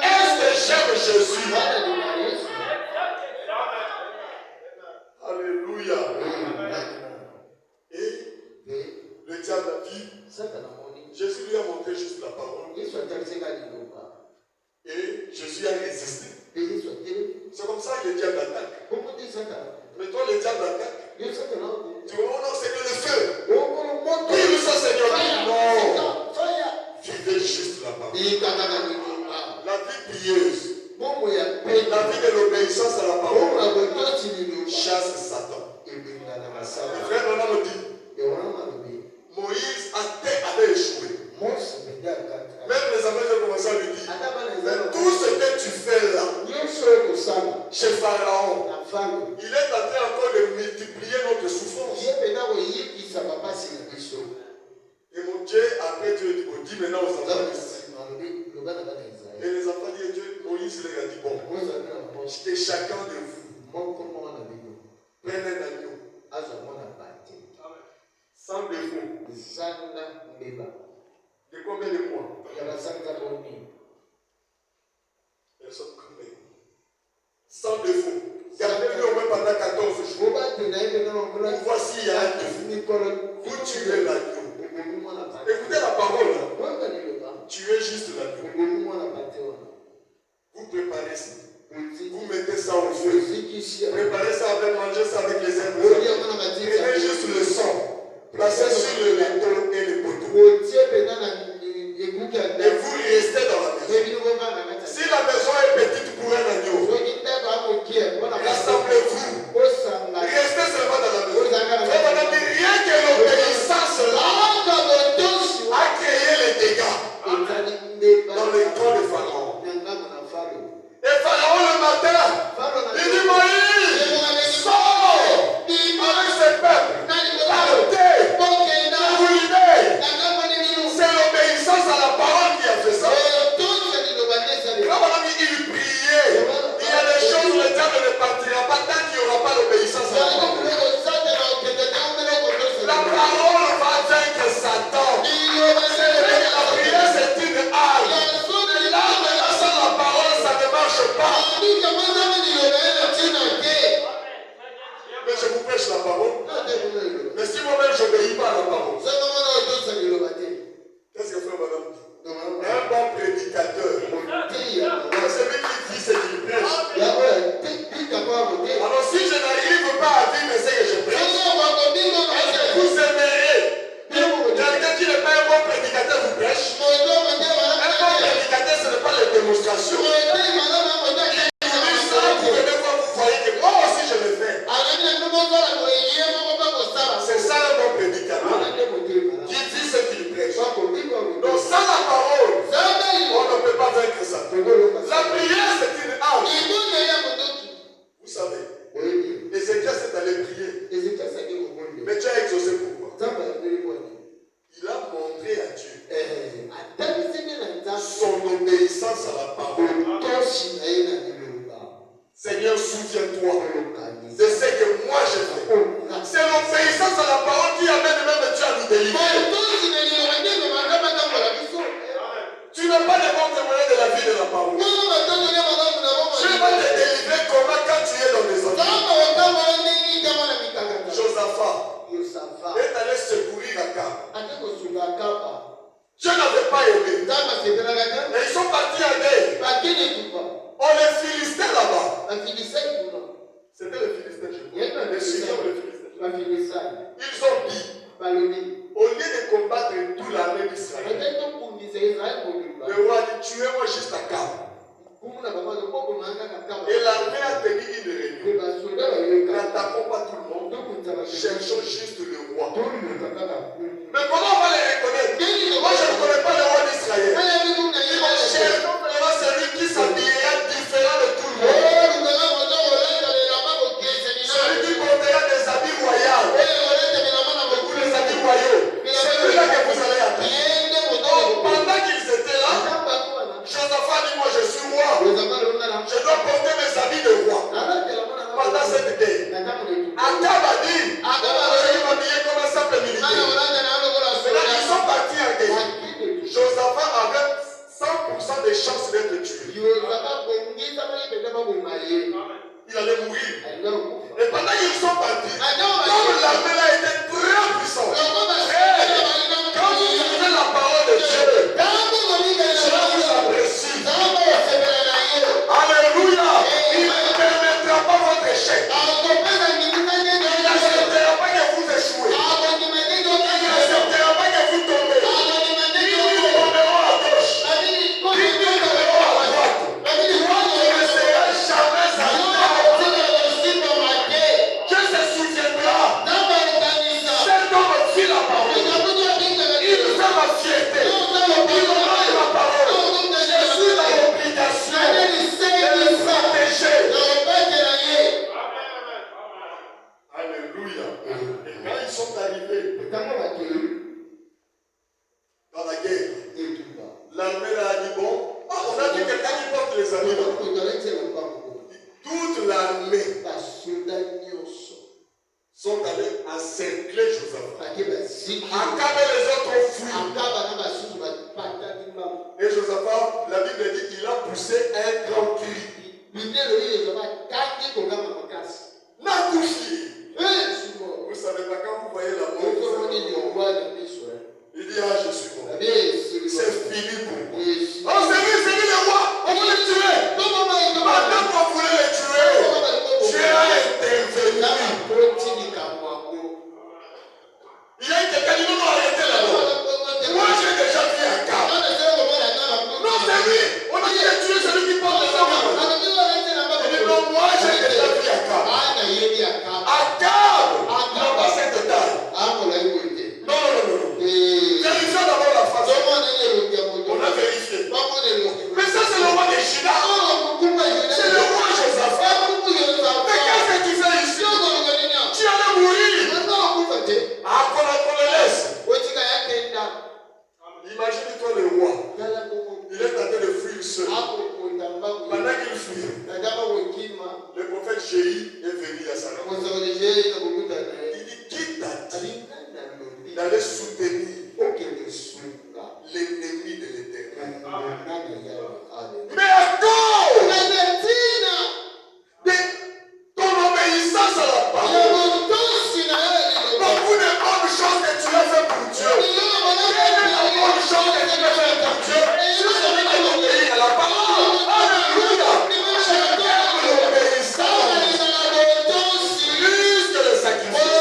Est-ce que j'aime Jésus? Alléluia. Et le diable a dit, Jésus lui a montré juste la parole. Et Jésus a résisté. C'est comme ça que le diable attaque. Mais toi, le diable attaque. Tu dis, oh non, Seigneur, le feu. Oui, le sang, Seigneur. Non. Vivez juste la parole. La vie pieuse. La vie de l'obéissance à la parole. Chasse Satan. Le frère Branham dit, Moïse avait échoué. Même les amis ont commencé à lui dire, mais tout ce que tu fais là, chez Pharaon, il est en train encore de multiplier notre souffrance. Et mon Dieu, après Dieu dit maintenant aux enfants, et les enfants disent, Dieu, Moïse leur a dit, bon, que chacun de vous prenne un agneau sans défaut. De combien de mois? Personne combien? Sans défaut. Gardez-le au moins pendant 14 jours. Voici, il y a un défaut. Vous tuez l'agneau. Écoutez la parole. Tuez juste l'agneau. Vous préparez ça. Vous mettez ça au feu. Préparez ça avec manger ça avec les herbes. Prenez juste le sang. Placez sur le linteau et le poteau. Et vous restez dans la maison. Si la maison est petite pour un agneau, rassemblez-vous. Restez seulement dans la maison. Rien que l'obéissance là a créé les dégâts dans le camp de Pharaon. Et Pharaon le matin, il dit Moïse, sors avec ce peuple. Partez, vous libérez. C'est l'obéissance à la parole qui a fait ça. Il priait. Il y a des choses où le diable ne partira pas tant qu'il n'y aura pas l'obéissance à la parole. La parole va vaincre Satan. C'est vrai que la prière c'est une arme. L'arme sans la parole ça ne marche pas. Mais je vous prêche la parole. Mais si moi-même je n'obéis pas à la parole, qu'est-ce que frère madame dit? Un bon prédicateur, c'est celui qui dit ce qu'il prêche. Alors si je n'arrive pas à vivre ce que je prêche, est-ce que vous aimerez quelqu'un qui n'est pas un bon prédicateur vous prêche? Un bon prédicateur ce n'est pas les démonstrations. Vous venez voir, vous voyez que moi aussi je le fais. C'est ça un bon prédicateur qui dit ce qu'il prêche. Donc sans la parole, on ne peut pas vaincre ça. La prière c'est une arme. Vous savez, Ézéchiel s'est allé prier. Mais Dieu a exaucé pourquoi? Il a montré à Dieu son obéissance à la parole. Seigneur, souviens-toi de ce que moi j'ai fait. C'est l'obéissance à la parole qui amène même Dieu à nous délivrer. Josaphat est allé secourir Akab. Dieu n'avait pas aimé. Et ils sont partis à guerre. On les Philistins là-bas. C'était les Philistins, je crois. Les Syriens ou les Philistins. Ils ont dit, au lieu de combattre toute l'armée d'Israël, le roi a dit, tuez-moi juste Akab. Et l'armée a tenu une réunion. N'attaquons pas tout le monde. Cherchons juste le roi. Mais comment on va les reconnaître? Moi, je ne connais pas le roi d'Israël. Cherchons vraiment celui qui s'habillera différent de tout le monde. Celui qui portera des habits royaux. Ou des habits royaux. C'est celui-là que vous allez attendre. Donc, pendant qu'ils étaient là, Josaphat dit, moi je suis roi. Je dois porter mes habits de roi. Pendant cette guerre, Akab a dit, je vais m'habiller comme un simple militaire. Maintenant, ils sont partis en guerre. Josaphat avait 100% de chances d'être tué. Il allait mourir. Et pendant qu'ils sont partis, comme l'armée là était très puissante, quand vous écoutez la parole de Dieu, cela vous apprécie. Alléluia. Il ne permettra pas votre échec. Il n'acceptera pas que vous échouez. Il n'acceptera pas que vous tombez. Ils nous tomberont à gauche. Ils nous tomberont à droite. Toi, tu ne seras jamais à terre. Dieu se souviendra. Cet homme fit la parole. Il fait ma fierté. Il honore ma parole. Je suis dans l'obligation de le protéger. Alléluia. Et quand ils sont arrivés dans la guerre, l'armée a dit, bon, on a vu quelqu'un qui porte les habits. Toute l'armée sont allés encercler Josaphat. Akab et les autres ont fui. Et Josaphat, la Bible dit qu'il a poussé un grand cri. Nakouchi. Vous savez pas, quand vous voyez la mort, il dit, ah, je suis mort. C'est fini pour moi. Oh, c'est lui le roi. On va le tuer. Pendant qu'on voulait le tuer, Dieu a intervenu. Il y a quelqu'un qui nous a arrêté là-bas. Moi, j'ai déjà vu Akab. Non, c'est lui. On a dit de tuer celui qui porte les habits. Il dit, non, moi, j'ai déjà vu Akab. Akab n'a pas cette taille. Non. Vérifions d'abord la face. On a vérifié. Mais ça, c'est le roi de Juda. C'est le roi Josaphat. Mais qu'est-ce que tu fais ici? Tu allais mourir. Ah, qu'on le laisse. Imagine-toi le roi. Il est en train de fuir seul. Pendant qu'il fuit, le prophète Jéhi est venu à sa rencontre. Il dit, qui t'a dit d'aller soutenir l'ennemi de l'Éternel? Mais à cause de ton obéissance à la parole, beaucoup de bonnes choses que tu as fait pour Dieu. Quelle est la bonne chose que tu as fait pour Dieu? C'est celui qui obéit à la parole. Alléluia. J'aime l'obéissance plus que le sacrifice.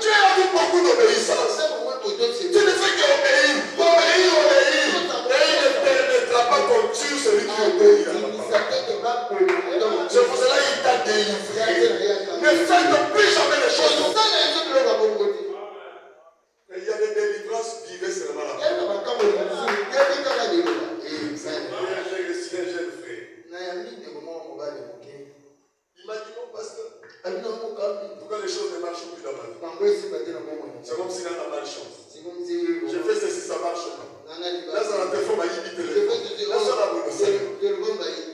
Tu as vu beaucoup d'obéissance. Tu ne fais qu'obéir. Obéir. Et il ne permettra pas qu'on tue celui qui obéit à la parole. C'est pour cela qu'il t'a délivré. Ne faites plus jamais les choses. Mais il y a des délivrances vivées seulement là-bas. J'ai reçu un jeune frère. Imaginons, pasteur, pourquoi les choses ne marchent plus dans ma vie. C'est comme s'il y a la malchance. J'ai fait ceci, ça marche pas. Là, ça va te faire ma limite. Là, ça va me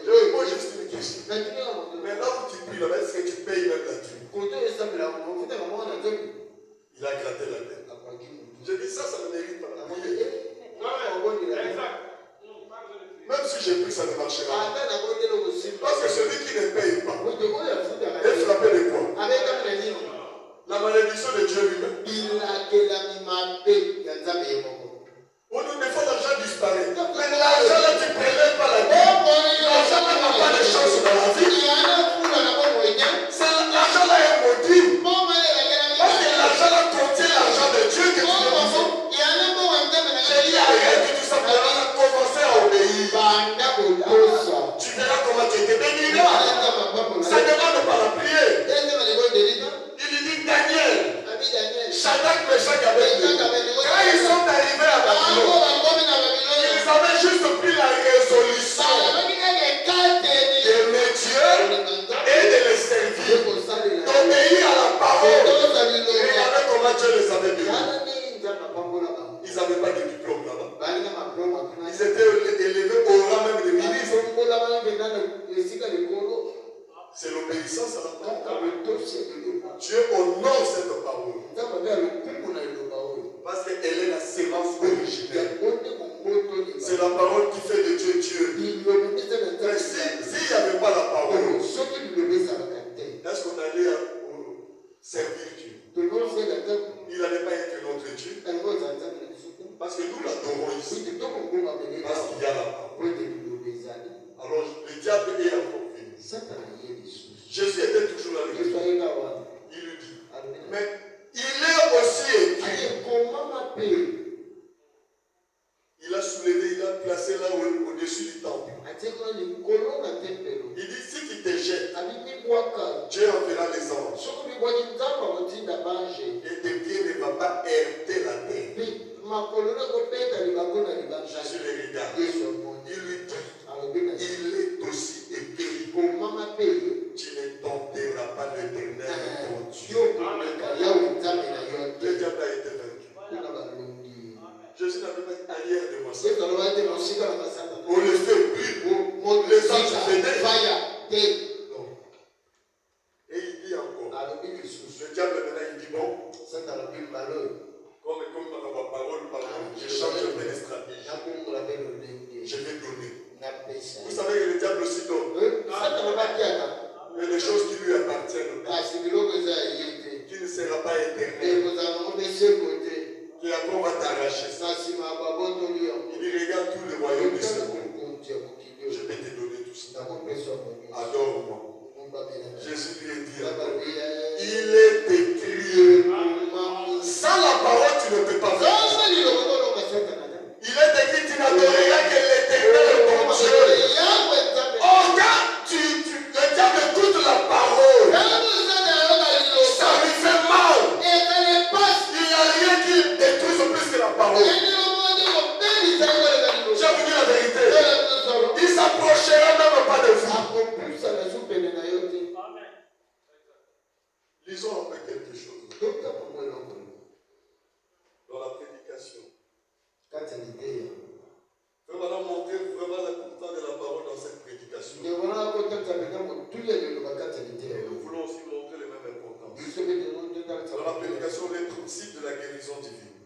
je pose juste une question. Mais là où tu pries, là, est-ce que tu payes même la thune? Il a gratté la tête. Je dis ça ne mérite pas. Même si j'ai pris, ça ne marchera pas. Parce que celui qui ne paye pas est frappé de quoi? tu verras comment tu étais béni là. Ça demande pas la prière. Il lui dit Daniel, Shadrach, Meshach, Abednego. Quand ils sont arrivés à Babylone, ils avaient juste pris la résolution d'aimer Dieu et de les servir, d'obéir à la parole. Regardez comment Dieu les avait bénis. Ils n'avaient pas de diplôme là-bas. Ils étaient élevés au rang même de ministre. C'est l'obéissance à la parole. Dieu honore cette parole. Parce qu'elle est la sémence originelle. C'est la parole qui fait de Dieu Dieu. Mais s'il n'y avait pas la parole, est-ce qu'on allait servir Dieu? Il n'allait pas être notre Dieu. Parce que nous l'adorons ici. Parce qu'il y a la parole. Alors le diable est encore venu. Jésus était toujours là. Il lui dit. Mais il est aussi écrit. Il a soulevé, il a placé là au-dessus du temple. Il dit si tu te jettes, Dieu enverra les anges. Et tes pieds ne vont pas heurter la terre. Jésus les regarde. Il lui dit, il est aussi écrit. Tu ne tenteras pas l'Éternel ton Dieu. Le diable a été vaincu. Jésus n'avait pas arrière de moi. On le fait plus. Les anges venaient. Et il dit encore. Le diable maintenant il dit bon. Comme ma parole parle, je change mes stratégies. Je vais donner. Vous savez que le diable aussi donne. Mais les choses qui lui appartiennent, qui ne sera pas éternel, qui après on va t'arracher. Il dit regarde tout le royaume du Seigneur. Je vais te donner tout ça. Adore-moi. Jésus lui a dit, il est écrit. Sans la parole, tu ne peux pas faire. Il est écrit, tu n'adoreras que l'Éternel ton Dieu. Oh, quand le diable écoute la parole, ça lui fait mal. Il n'y a rien qui détruise plus que la parole. Je vous dis la vérité. Il s'approchera même pas de vous. Lisons un peu quelque chose. Dans la prédication. Fais maintenant montrer vraiment l'importance de la parole dans cette prédication. Nous voulons aussi montrer les mêmes importances. Dans la prédication, les principes de la guérison divine.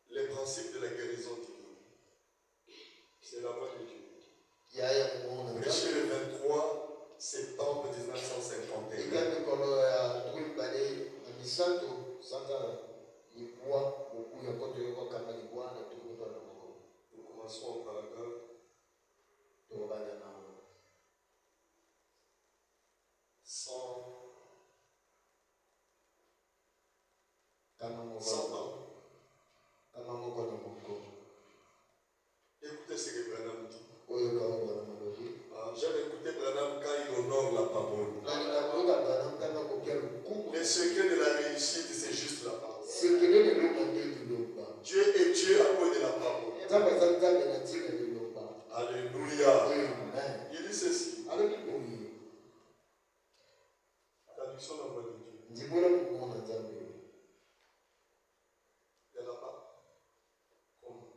Les principes de la guérison divine. C'est la voix de Dieu. Prêché le 23 septembre 1951. Nous commençons au paragraphe 100 ans. Écoutez ce que Branham dit. J'avais écouté Branham quand il honore la parole. Le secret de la réussite, c'est juste la parole. Dieu est Dieu à cause de la parole. Alléluia. Il dit ceci. Traduction de la voix de Dieu. Il n'y en a pas. Comment?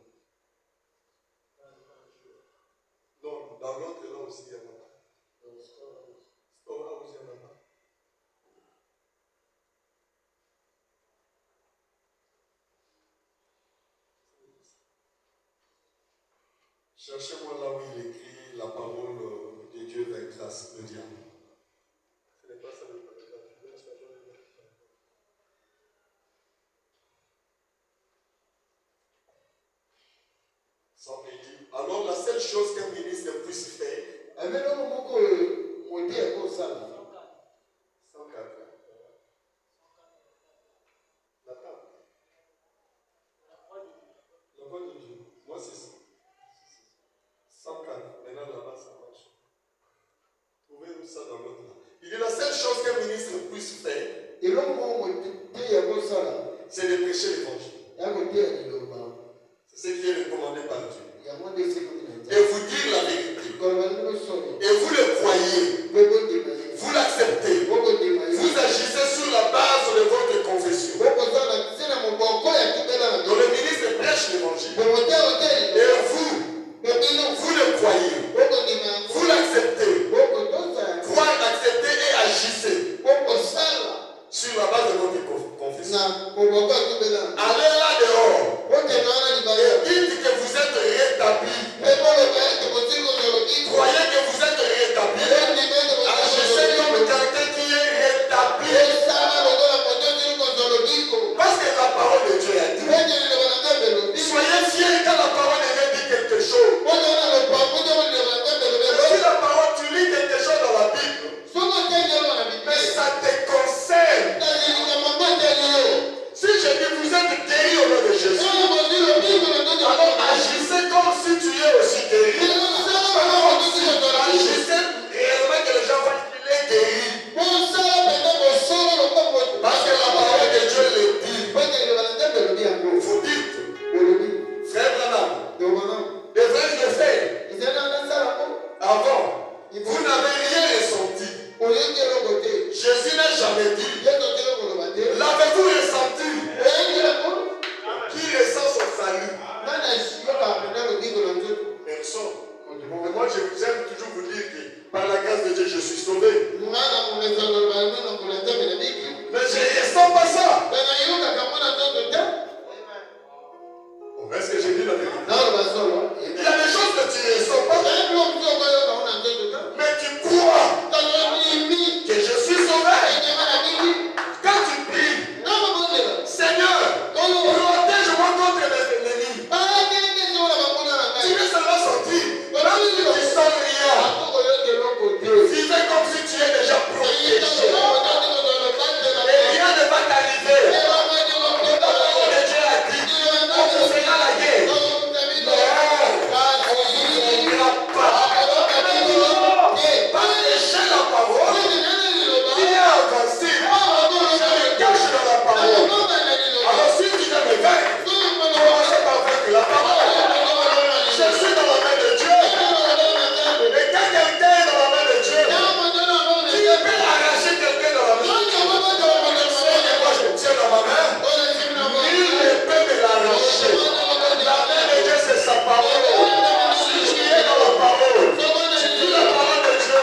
Non, dans l'autre là aussi, il n'y en a pas. Storehouse, il n'y en a pas. Cherchez-moi là où il écrit la parole de Dieu vaincra le diable. Ce n'est pas ça le paragraphe. Alors la seule chose qu'un ministre puisse faire, 104. chose qu'un ministre puisse faire, c'est de prêcher l'évangile. C'est ce qui est recommandé par Dieu. Et vous dire la vérité. Et vous le croyez. Vous l'acceptez. Vous agissez sur la base de votre confession. Donc le ministre prêche l'évangile. Et vous le croyez. Vous l'acceptez. Croyez, acceptez et agissez sur la base de votre confession. Allez là dehors. Et dites que vous êtes rétabli. Croyez que vous êtes rétabli. Agissez comme quelqu'un qui est rétabli. Parce que la parole de Dieu a dit. Soyez fiers quand la parole de Dieu dit quelque chose. Si la parole, tu lis quelque chose dans la Bible, mais ça te concerne. Si je dis vous êtes guéris au nom de Jésus, alors agissez comme si tu es aussi guéri. Agissez réellement que les gens voient qu'il est guéri. Parce que la parole de Dieu le dit. Vous dites, frère Branham, devrais-je le faire? Avant, vous n'avez rien ressenti. Jésus n'a jamais dit. L'avez-vous ressenti? Qui ressent son salut? Personne. Mais moi, j'aime toujours vous dire que par la grâce de Dieu, je suis sauvé. Mais je ne ressens pas ça. Est-ce que j'ai dit la vérité? Il y a des choses que tu ne ressens pas. Mais tu crois que je suis sauvé. Quand tu pries, Seigneur, protège-moi contre mes ennemis. Tu veux seulement sortir. Même si tu sens rien, vivez comme si tu es déjà protégé. Et rien ne va t'arriver. La parole de Dieu a dit, on te fera la guerre. Non, on ne fera pas. Parce que j'ai la parole qui est invincible. Je me cache dans la parole. Alors si tu veux me vaincre, commencez par vaincre la parole. Je suis dans la main de Dieu. Et quand quelqu'un est dans la main de Dieu, qui peut arracher quelqu'un dans la main de Dieu? Moi je tiens dans ma main. Nul ne peut me l'arracher. La main de Dieu c'est sa parole. Si tu es dans la parole, si tu es la parole de Dieu,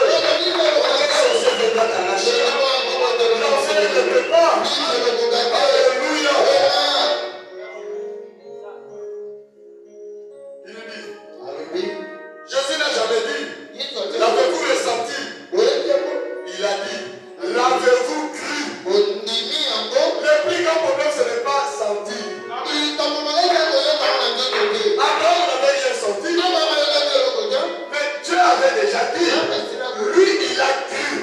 aucun sorcier ne peut t'arracher. L'enfer ne peut pas. Alléluia. Il dit, Jésus n'a jamais dit, l'avez-vous ressenti? Il a dit, l'avez-vous cru? Le plus grand problème, ce n'est pas sentir. Abraham n'avait rien senti. Mais Dieu avait déjà dit, lui, il a cru.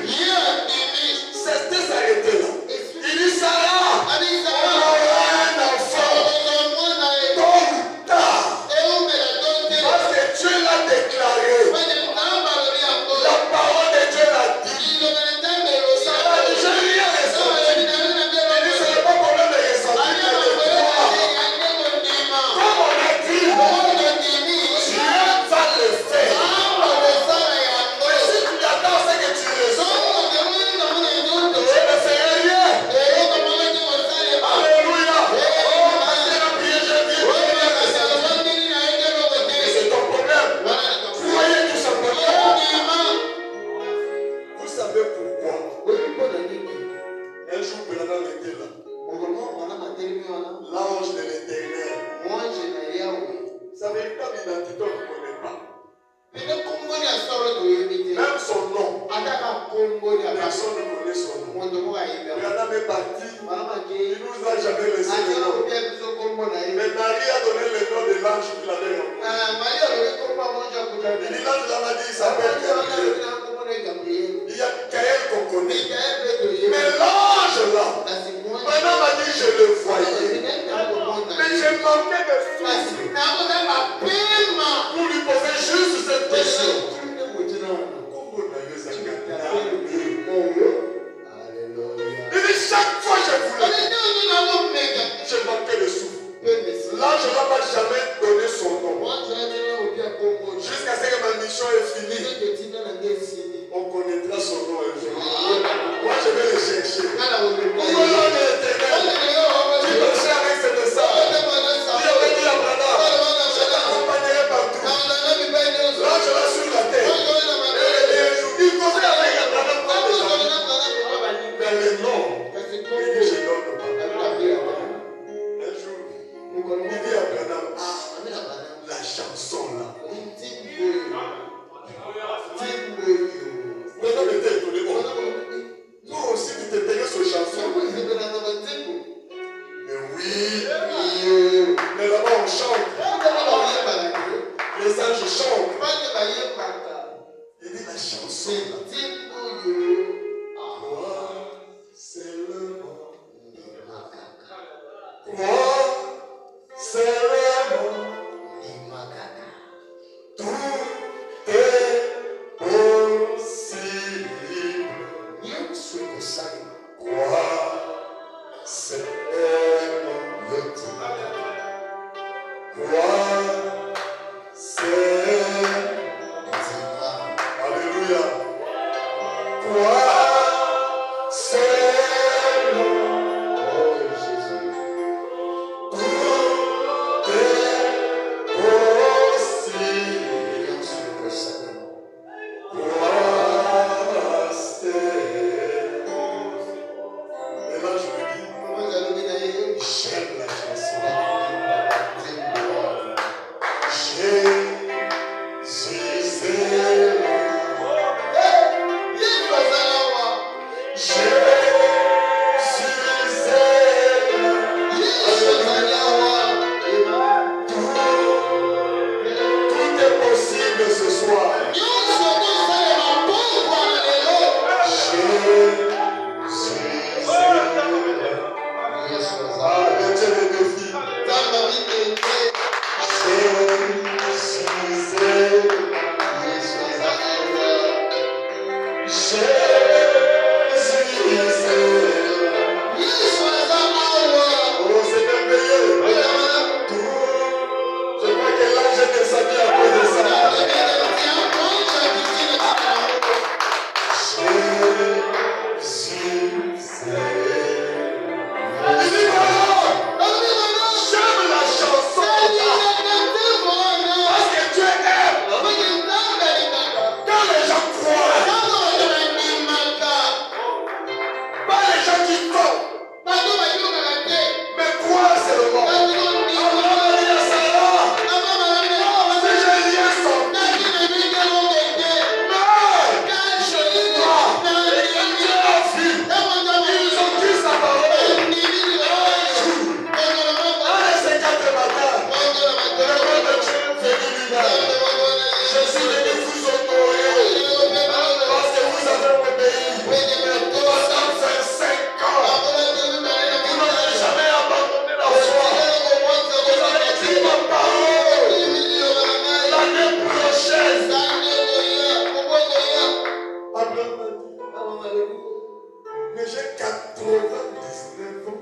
C'était s'arrêter là. Il dit, Sarah, on aura un enfant. Tôt ou tard. Parce que Dieu l'a déclaré. La parole de Dieu l'a dit. Sarah dit, je n'ai rien ressenti. Il dit, ce n'est pas problème de ressentir, mais de croire. Comme on a dit, Dieu va le faire. Et si tu attends ce que tu ressens, je ne ferai rien. Alléluia. Oh, parce que la prière, je viens de et c'est ton problème. Croyez tout simplement. Vous savez pourquoi? Un jour, Branham était là. L'ange de l'éternel. Sa véritable identité, on ne connaît pas. Même son nom. Personne ne connaît son nom. Branham est parti. Il ne nous a jamais laissé le nom. Mais Marie a donné le nom de l'ange qu'il avait rencontré. Il dit, l'ange là m'a dit, il s'appelle Gabriel. Il y a Gaël qu'on connaît. Mais l'ange là, Branham m'a dit, je le voyais. Mais je manquais de souffle pour lui poser juste cette question. cette chanson. Quoi seulement. Quoi seulement. Tout est possible. Quoi seulement. Quoi seulement. Alléluia. Quoi seulement. Oh Jésus. Tout est possible. Quoi seulement. Et là je me dis, j'aime la chanson. Jésus est là. Tout est possible ce soir. Le Dieu des défis. Oh, c'est merveilleux. Je crois que l'ange est descendu à cause de ça. J'aime la chanson. Parce que Dieu aime. Quand les gens croient, pas les gens qui font, mais croire seulement. Je suis venu vous honorer parce que vous avez obéi pendant 25 ans. Vous n'avez jamais abandonné la foi. Vous avez dit ma parole. L'année prochaine, Abraham m'a dit, mais j'ai 99 ans.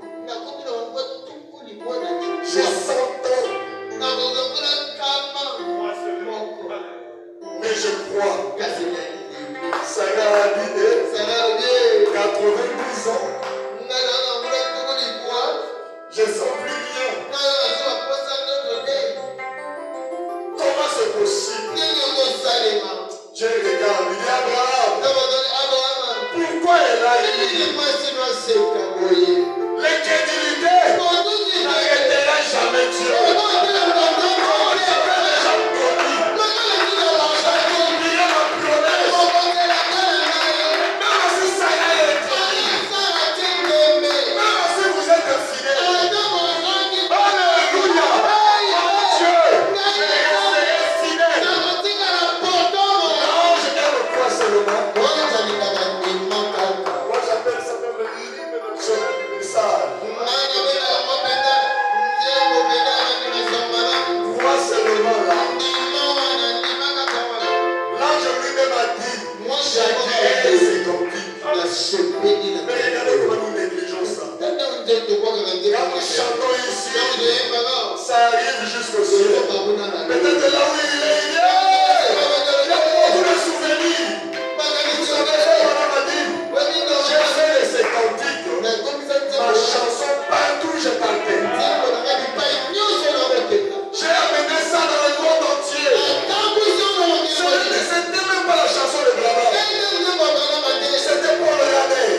J'ai 100 ans. Mais je crois. Sarah a dit 90 ans. Je sens plus rien. Comment c'est possible? Je regarde, il dit Abraham. Pourquoi elle a dit l'incrédulité n'arrêtera jamais Dieu. Ça arrive jusqu'au ciel. Peut-être là où il est, il y a beaucoup de souvenirs. Vous savez, madame a dit, j'ai fait ces cantiques. Ma chanson, partout je partais. J'ai amené ça dans le monde entier. C'était même pas la chanson de Brahma. C'était pour le Yannais.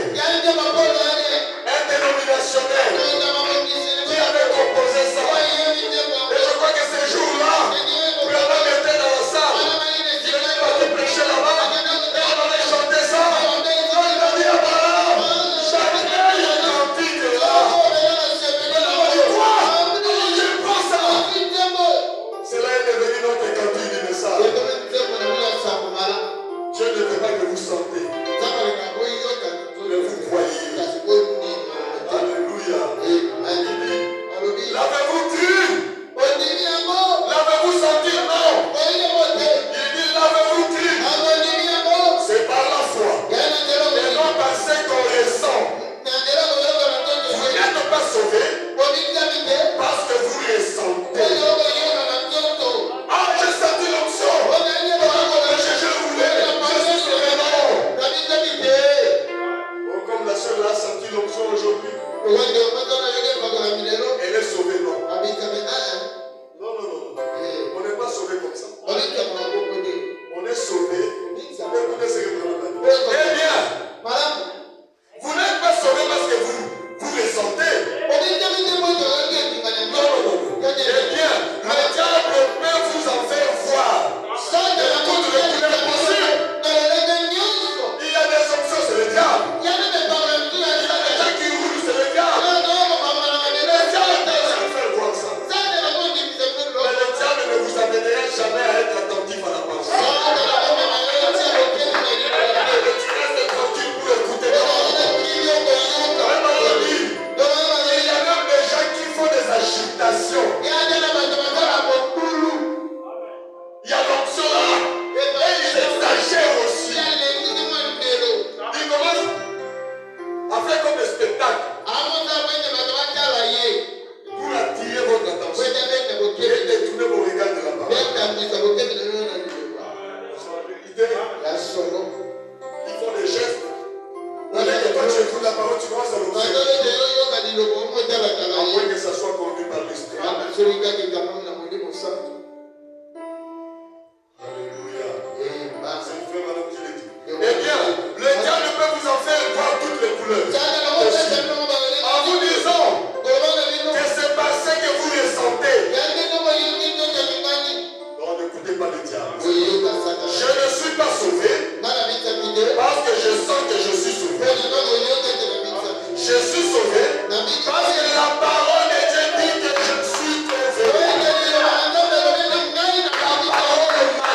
Un dénominationnel qui avait composé ça. Et je crois que ces jours-là, Brahma Santo. Alléluia. C'est le frère madame qui le dit. Eh bien, le diable peut vous en faire voir toutes les couleurs. En vous disant que c'est parce que vous ressentez. Non, n'écoutez pas le diable. Je ne suis pas sauvé parce que je sens que je suis sauvé. Je suis sauvé parce que la parole de Dieu dit que je suis sauvé. La parole m'a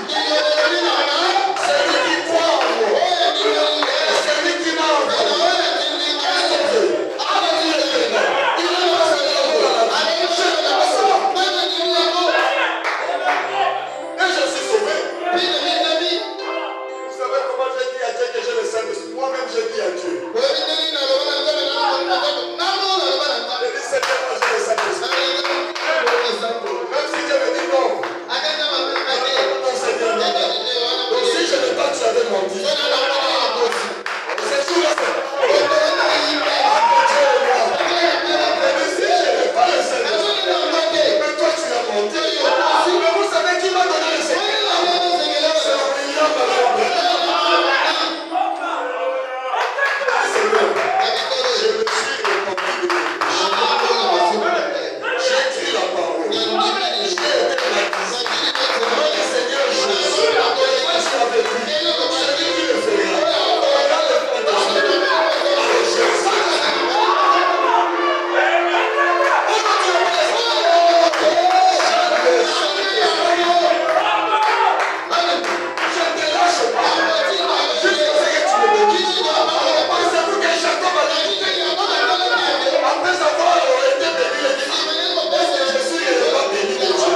dit. Celui qui croit en moi, celui qui m'a envoyé, est sauvé. Alléluia. Il est pas sauvé dans la vie. Je ne sais pas. Et je suis sauvé. Vous savez comment j'ai dit à Dieu que j'ai le Saint-Esprit? Moi-même j'ai dit à Dieu. Même si Dieu me dit non. Non, Seigneur, non. Donc si je n'ai pas, tu avais menti. C'est tout là. Mais si je n'ai pas le Seigneur, mais toi tu as menti. Mais vous savez qui m'a donné le Seigneur? C'est William Balabé. Seigneur, je me suis repenti de mes péchés. J'ai écrit la parole. J'ai été baptisé. Moi, le Seigneur Jésus, moi je l'avais vu. C'est lui qui le fera. Dans le fondation. Alors Jésus. Je ne te lâche pas. Jusqu'à ce que tu me dises. Pensez-vous que Jacob a dit après avoir été béni, il dit est-ce que je suis réellement béni de Dieu?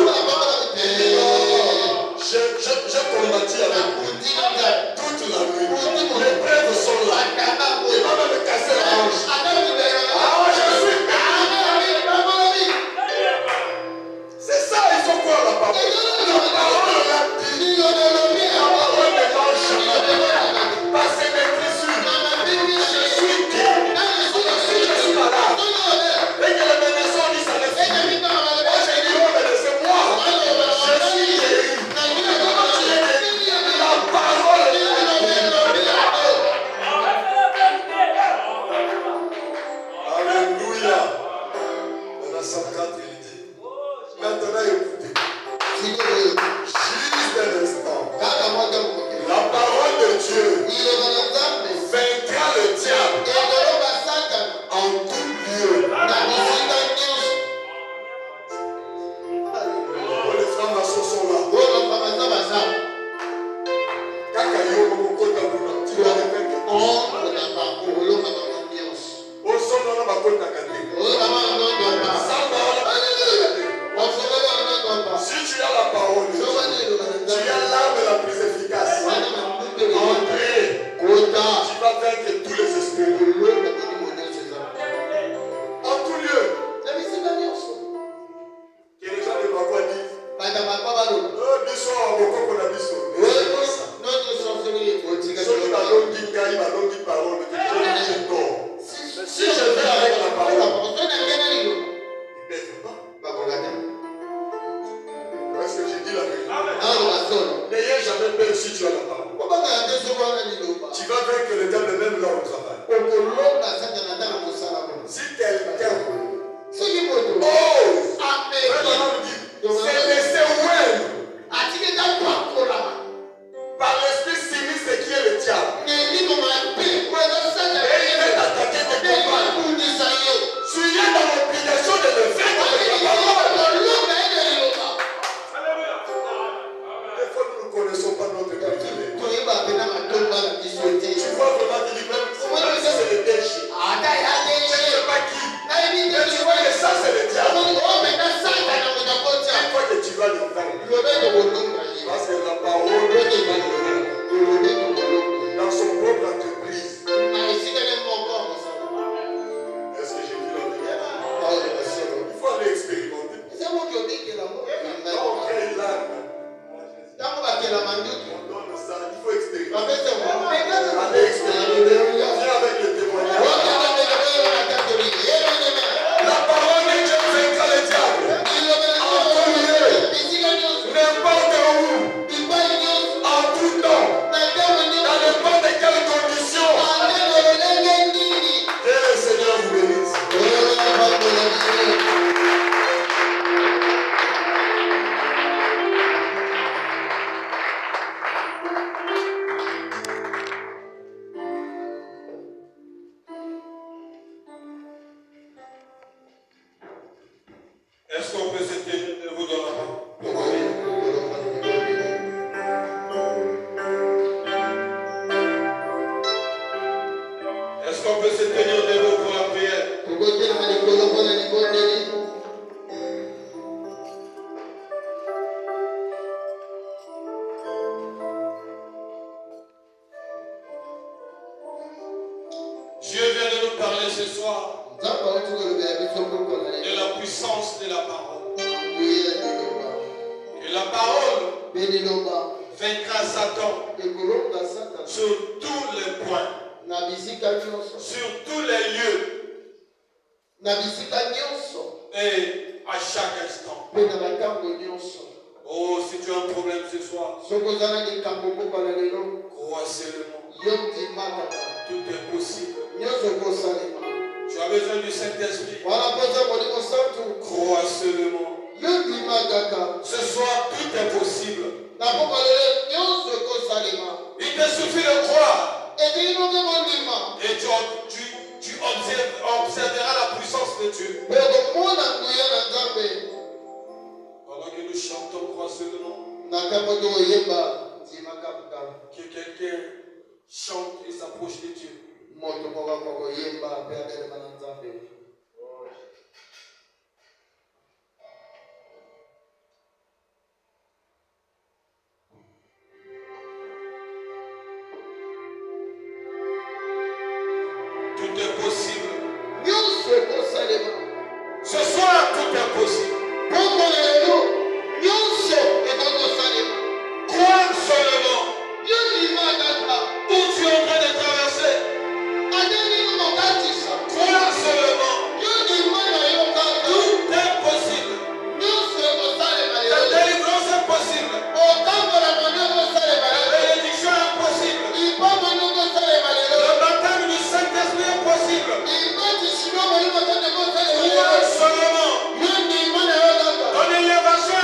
J'ai combattu avec vous toute la nuit. Les preuves sont là. Il va même me casser la hanche. Ah, je suis béni. C'est ça, il faut croire la parole. La parole l'a dit. La parole ne mange jamais. Parce que mes blessures, je suis guéri. Si je suis malade, et que les médecins disent ça ne fait rien. Moi j'ai dit, oh, mais c'est moi. Je suis guéri. Comment tu es guéri? La parole est Alléluia. Dans la 104, il dit. Maintenant écoutez. Juste un instant. La parole de Dieu vaincra le diable en tout lieu. Oh, les frères maçons sont là. Kakayo, Mokota, tu vas les faire quelque chose. Au son de la Makota Kate. Si tu as la parole, tu as l'arme la plus efficace. André, tu vas vaincre tous les esprits. En tout lieu. Que les gens de Makwa disent. Biso, Mokoko na biso. Ceux qui l'ont dit parole, je dors. Si je vais avec la parole, il ne pèse pas. Est-ce que j'ai dit la vérité? N'ayez jamais peur si tu as la parole. Tu vas vaincre le diable même là au travail. Si quelqu'un ose, c'est laissé ouvert par l'esprit sinistre qui est le diable. Et il va t'attaquer de combat. Tu es dans l'obligation de le faire avec la parole. Des fois, nous ne connaissons pas notre qualité. Tu vois vraiment qu'il dit même si c'est le péché. Est-ce qu'on peut se tenir debout dans la main? Est-ce qu'on peut se tenir debout pour la prière? Dieu vient de nous parler ce soir de la puissance de la parole. Et la parole vaincra Satan sur tous les points, sur tous les lieux et à chaque instant. Oh, si tu as un problème ce soir, crois seulement. Tout est possible. Tu as besoin du Saint-Esprit. Crois seulement. Ce soir, tout est possible. Il te suffit de croire. Et tu observeras la puissance de Dieu. Pendant que nous chantons, crois seulement. Que quelqu'un chante et s'approche de Dieu. Tout est possible. Ce soir, tout est possible. Crois seulement. Où tu es en train de traverser. Crois seulement. Tout est possible. La délivrance est possible. La bénédiction est possible. Le baptême du Saint-Esprit est possible. Crois seulement. Ton élévation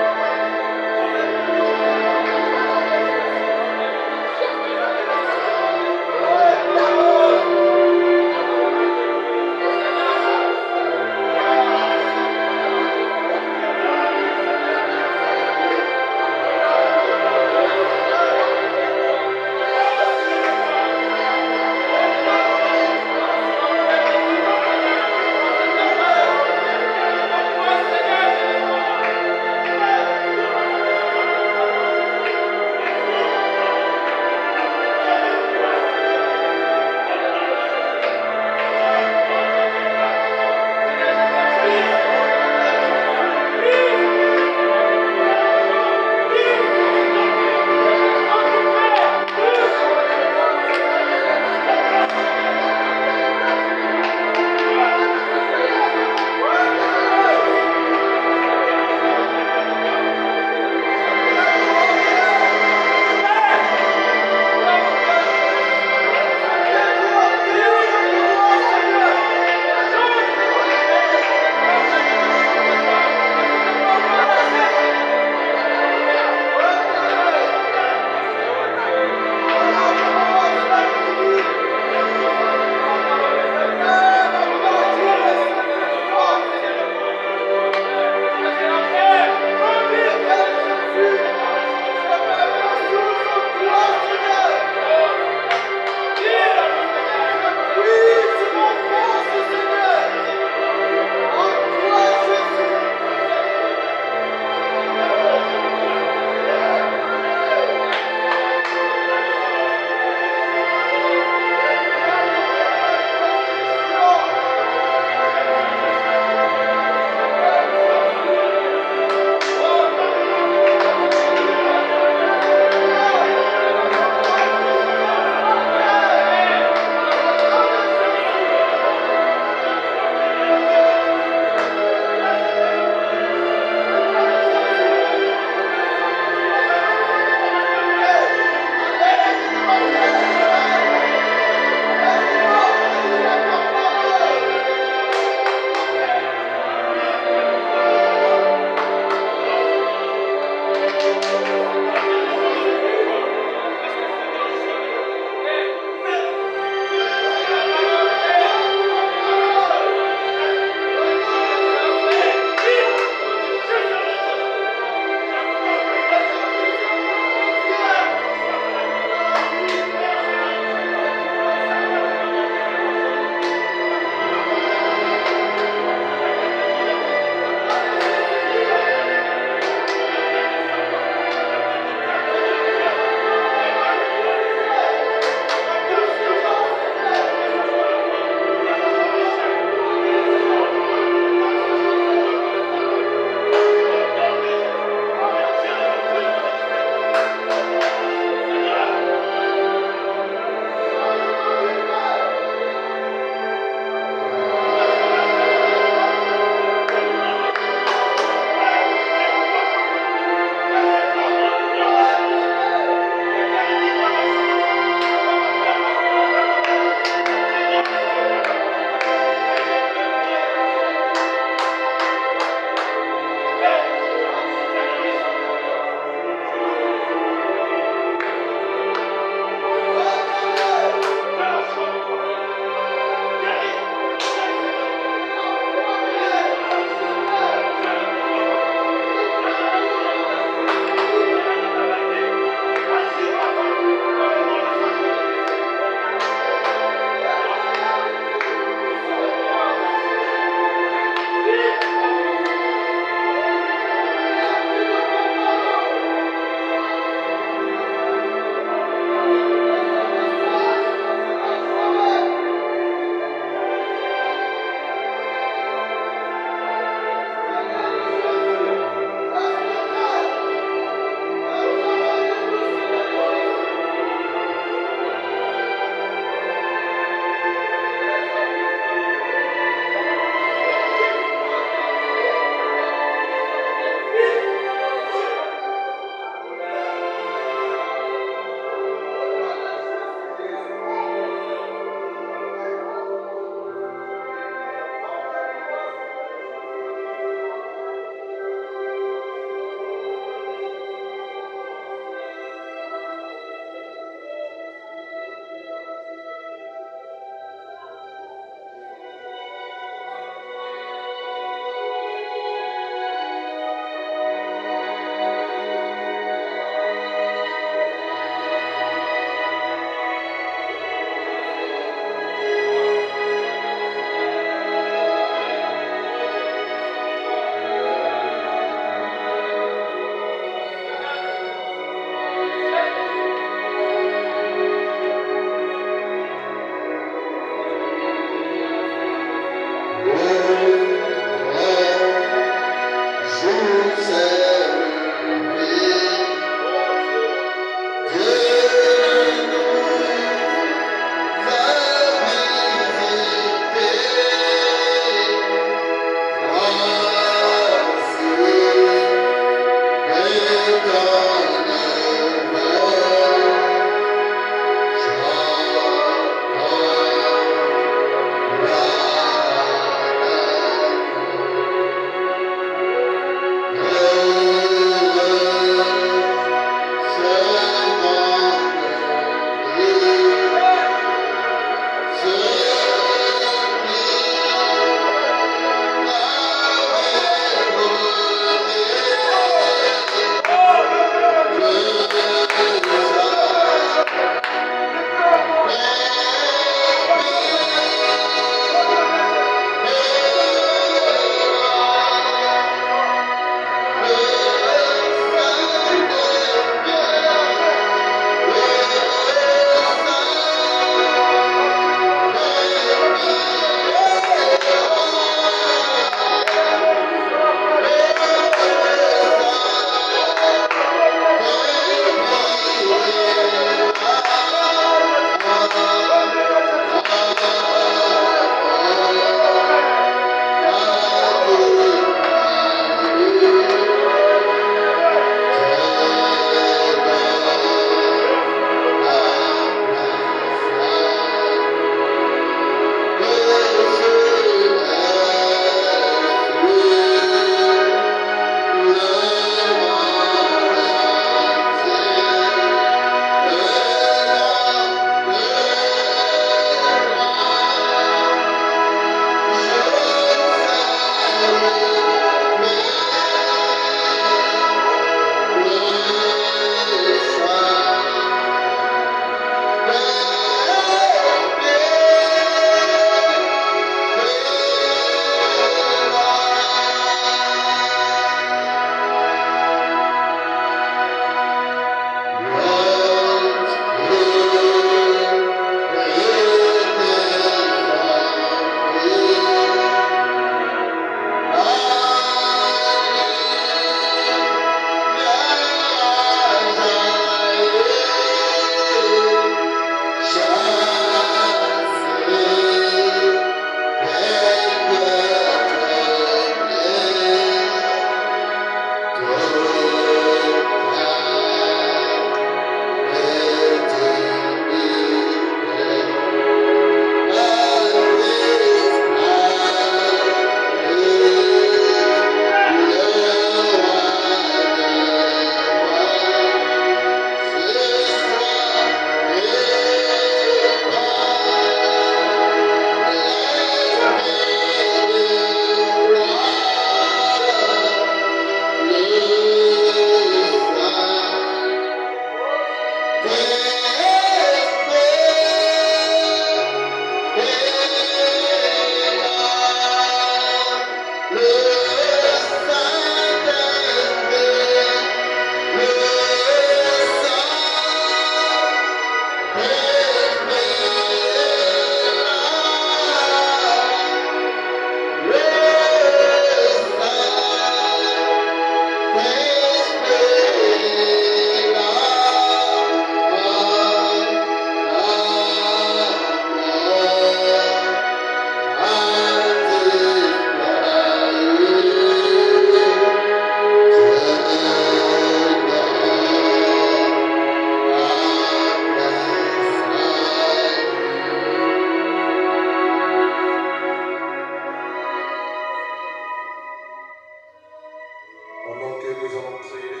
Pendant que nous allons prier,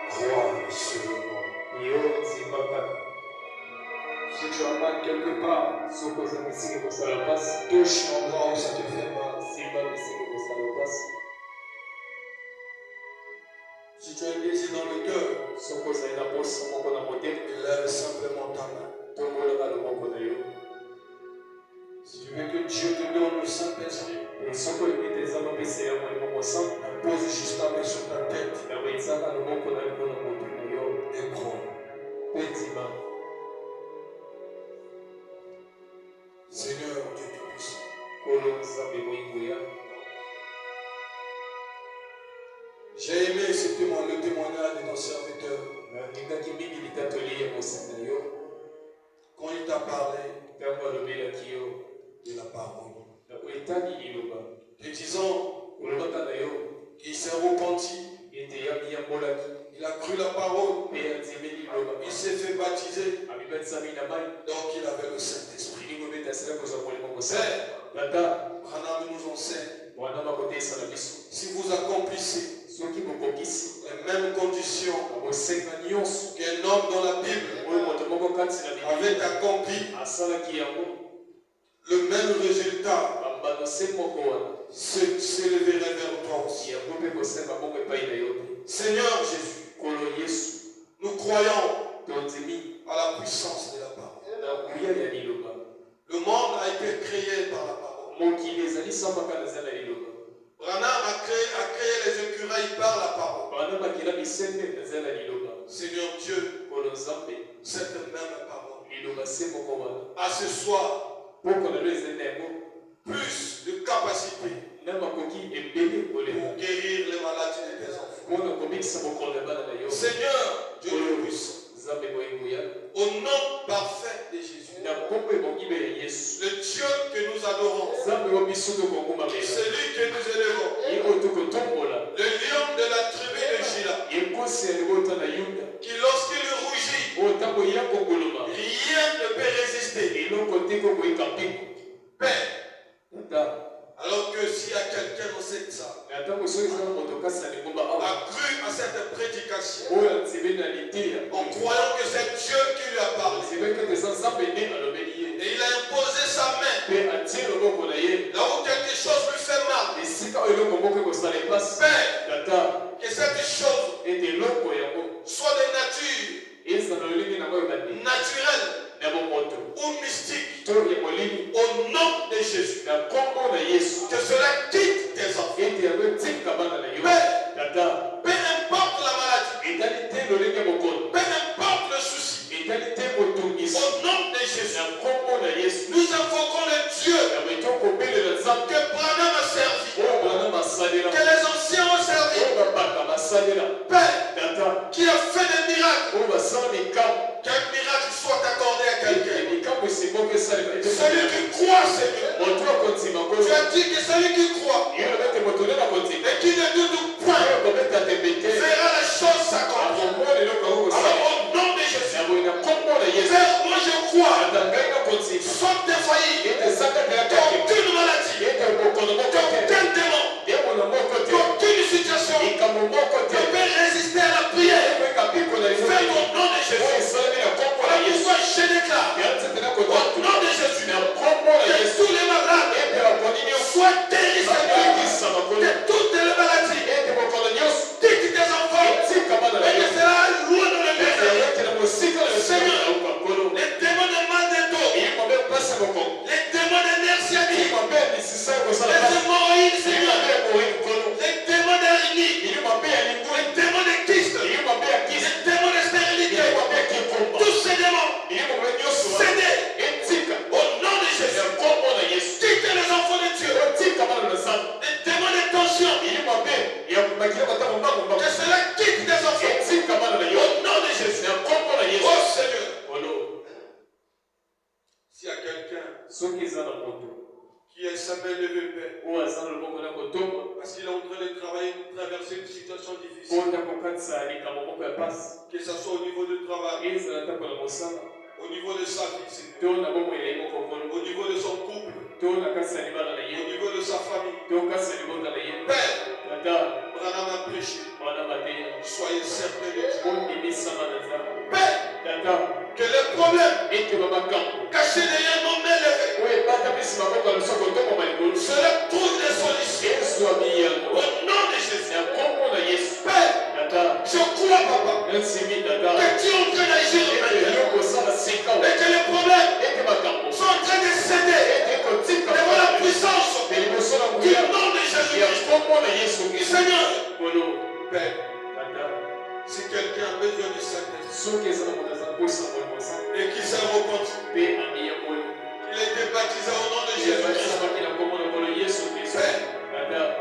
crois sur le nom. Si tu as mal quelque part, touche l'endroit où ça te fait mal. Si tu as un désir dans le cœur, lève simplement ta main. Si tu veux que Dieu te donne le Saint-Esprit, pose juste ta main sur ta tête et crois. Seigneur Dieu Tout-Puissant, j'ai aimé le témoignage de ton serviteur. Quand il t'a parlé de la parole, te disant qu'il s'est repenti, il a cru la parole, il s'est fait baptiser, donc il avait le Saint-Esprit. Branham nous enseigne, si vous accomplissez les mêmes conditions qu'un homme dans la Bible avait accompli, le même résultat s'élèverait vers toi aussi. Seigneur Jésus, nous croyons à la puissance de la parole. Le monde a été créé par la parole. Branham a créé les écureuils par la parole. Seigneur Dieu, cette même parole a ce soir plus de capacité pour guérir les maladies de tes enfants. Seigneur Dieu Tout-Puissant, au nom parfait de Jésus, le Dieu que nous adorons, celui que nous élevons, le lion de la tribu de Juda, qui lorsqu'il rougit, rien ne peut résister. Père, alors que s'il y a quelqu'un dans cette salle a cru à cette prédication en croyant que c'est Dieu qui lui a parlé, et il a imposé sa main là où quelque chose lui fait mal, Père, que cette chose soit de nature naturelle ou mystique, au nom de Jésus, que cela quitte tes enfants. Père, peu importe la maladie, peu importe le souci, au nom de Jésus, nous invoquons le Dieu que Branham a servi, que les anciens ont servi, Père, qui a fait des miracles, qu'un miracle soit accordé à quelqu'un. Celui qui croit, Seigneur, tu as dit que celui qui croit et qui ne doute point verra les choses s'accomplir. Alors au nom de Jésus, Père, moi je crois, sans défaillir, qu'aucune maladie, qu'aucun démon, qu'aucune situation ne peut résister à la prière. Fais au nom de Jésus. Pourquoi je déclare au nom de Jésus que tous les malades soient guéris, Seigneur, de toutes les maladies. Quitte tes enfants et que cela loin dans le désert. Seigneur, les démons de mal de dos, les démons de nerfs sciatiques, les hémorroïdes, Seigneur, les démons d'hernie, les démons de kyste, les démons de stérilité, tous ces démons cédés au nom de Jésus. Quitte les enfants de Dieu, les démons de tension, que cela quitte tes enfants au nom de Jésus. Oh Seigneur, s'il y a quelqu'un qui est sa belle levée, Père, parce qu'il est en train de travailler, de traverser une situation difficile, que ce soit au niveau du travail, au niveau de sa vie, Seigneur, au niveau de son couple, au niveau de sa famille, Père, Père, que les problèmes cachés derrière nos mains levées, cela trouve des solutions. Au nom de Jésus. Père, je crois, papa, que tu es en train d'agir maintenant. Et que les problèmes sont en train de céder devant la puissance du nom de Jésus-Christ. Seigneur, Père, si quelqu'un a besoin du Saint-Esprit et qui s'est repenti, il a été baptisé au nom de Jésus-Christ. Père,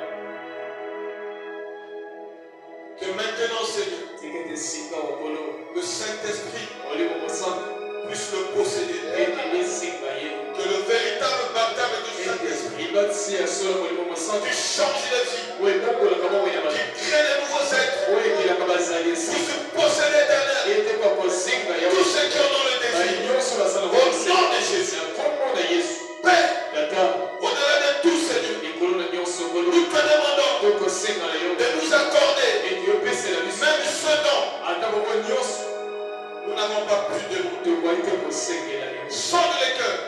que maintenant, Seigneur, le Saint-Esprit puisse le posséder. Que le véritable baptême du Saint-Esprit qui change la vie, qui crée de nouveaux êtres, puisse posséder l'éternel. Tous ceux qui en ont le désir, au nom de Jésus. Père, au-delà de tout, Seigneur, nous te demandons de nous accorder même ce don. Nous n'avons pas pu demander. Sonde les cœurs.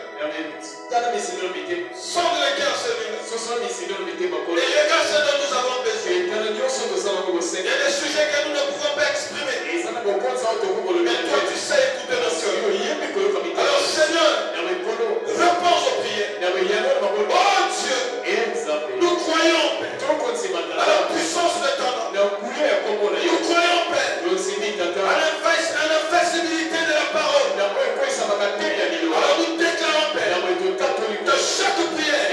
Sonde les cœurs, Seigneur. Et regarde ce dont nous avons besoin. Il y a des sujets que nous ne pouvons pas exprimer. Mais toi, tu sais écouter nos cœurs. Alors, Seigneur, réponds aux prières. Oh Dieu, nous croyons, Père, à la puissance de ton nom. Nous croyons, Père, à l'invincibilité de la parole. Alors nous déclarons, Père, de chaque prière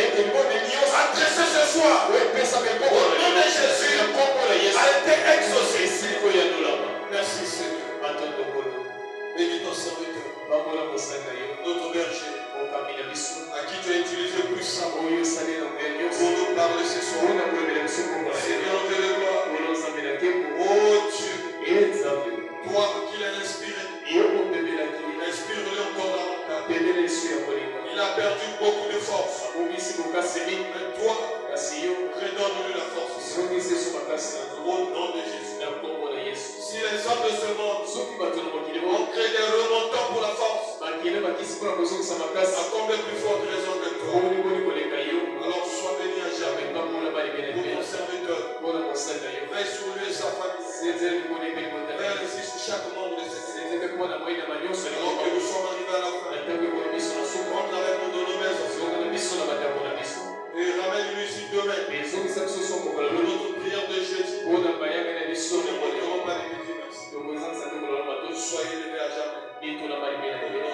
adressée ce soir au nom de Jésus a été exaucée. Merci, Seigneur. Bénis ton serviteur, notre berger, à qui tu as utilisé puissamment pour nous parler ce soir. Seigneur de gloire, oh Dieu, toi qui l'as inspiré, inspire-le encore davantage. Il a perdu beaucoup de force. Mais toi, redonne-lui la force. Au nom de Jésus. Si les hommes de ce monde ont créé des remontants pour la force, à combien plus forte raison que toi. Alors sois béni à jamais pour ton serviteur. Veille sur lui et sa famille. Veille ici sur chaque membre de cette église. Alors que nous sommes arrivés à la fin, rentre avec nous dans nos maisons. Et ramène-nous ici demain. Pour notre prière de jeudi. Nous ne manquerons pas les petits merci. Soyez élevés à jamais. Au nom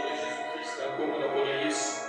de Jésus-Christ.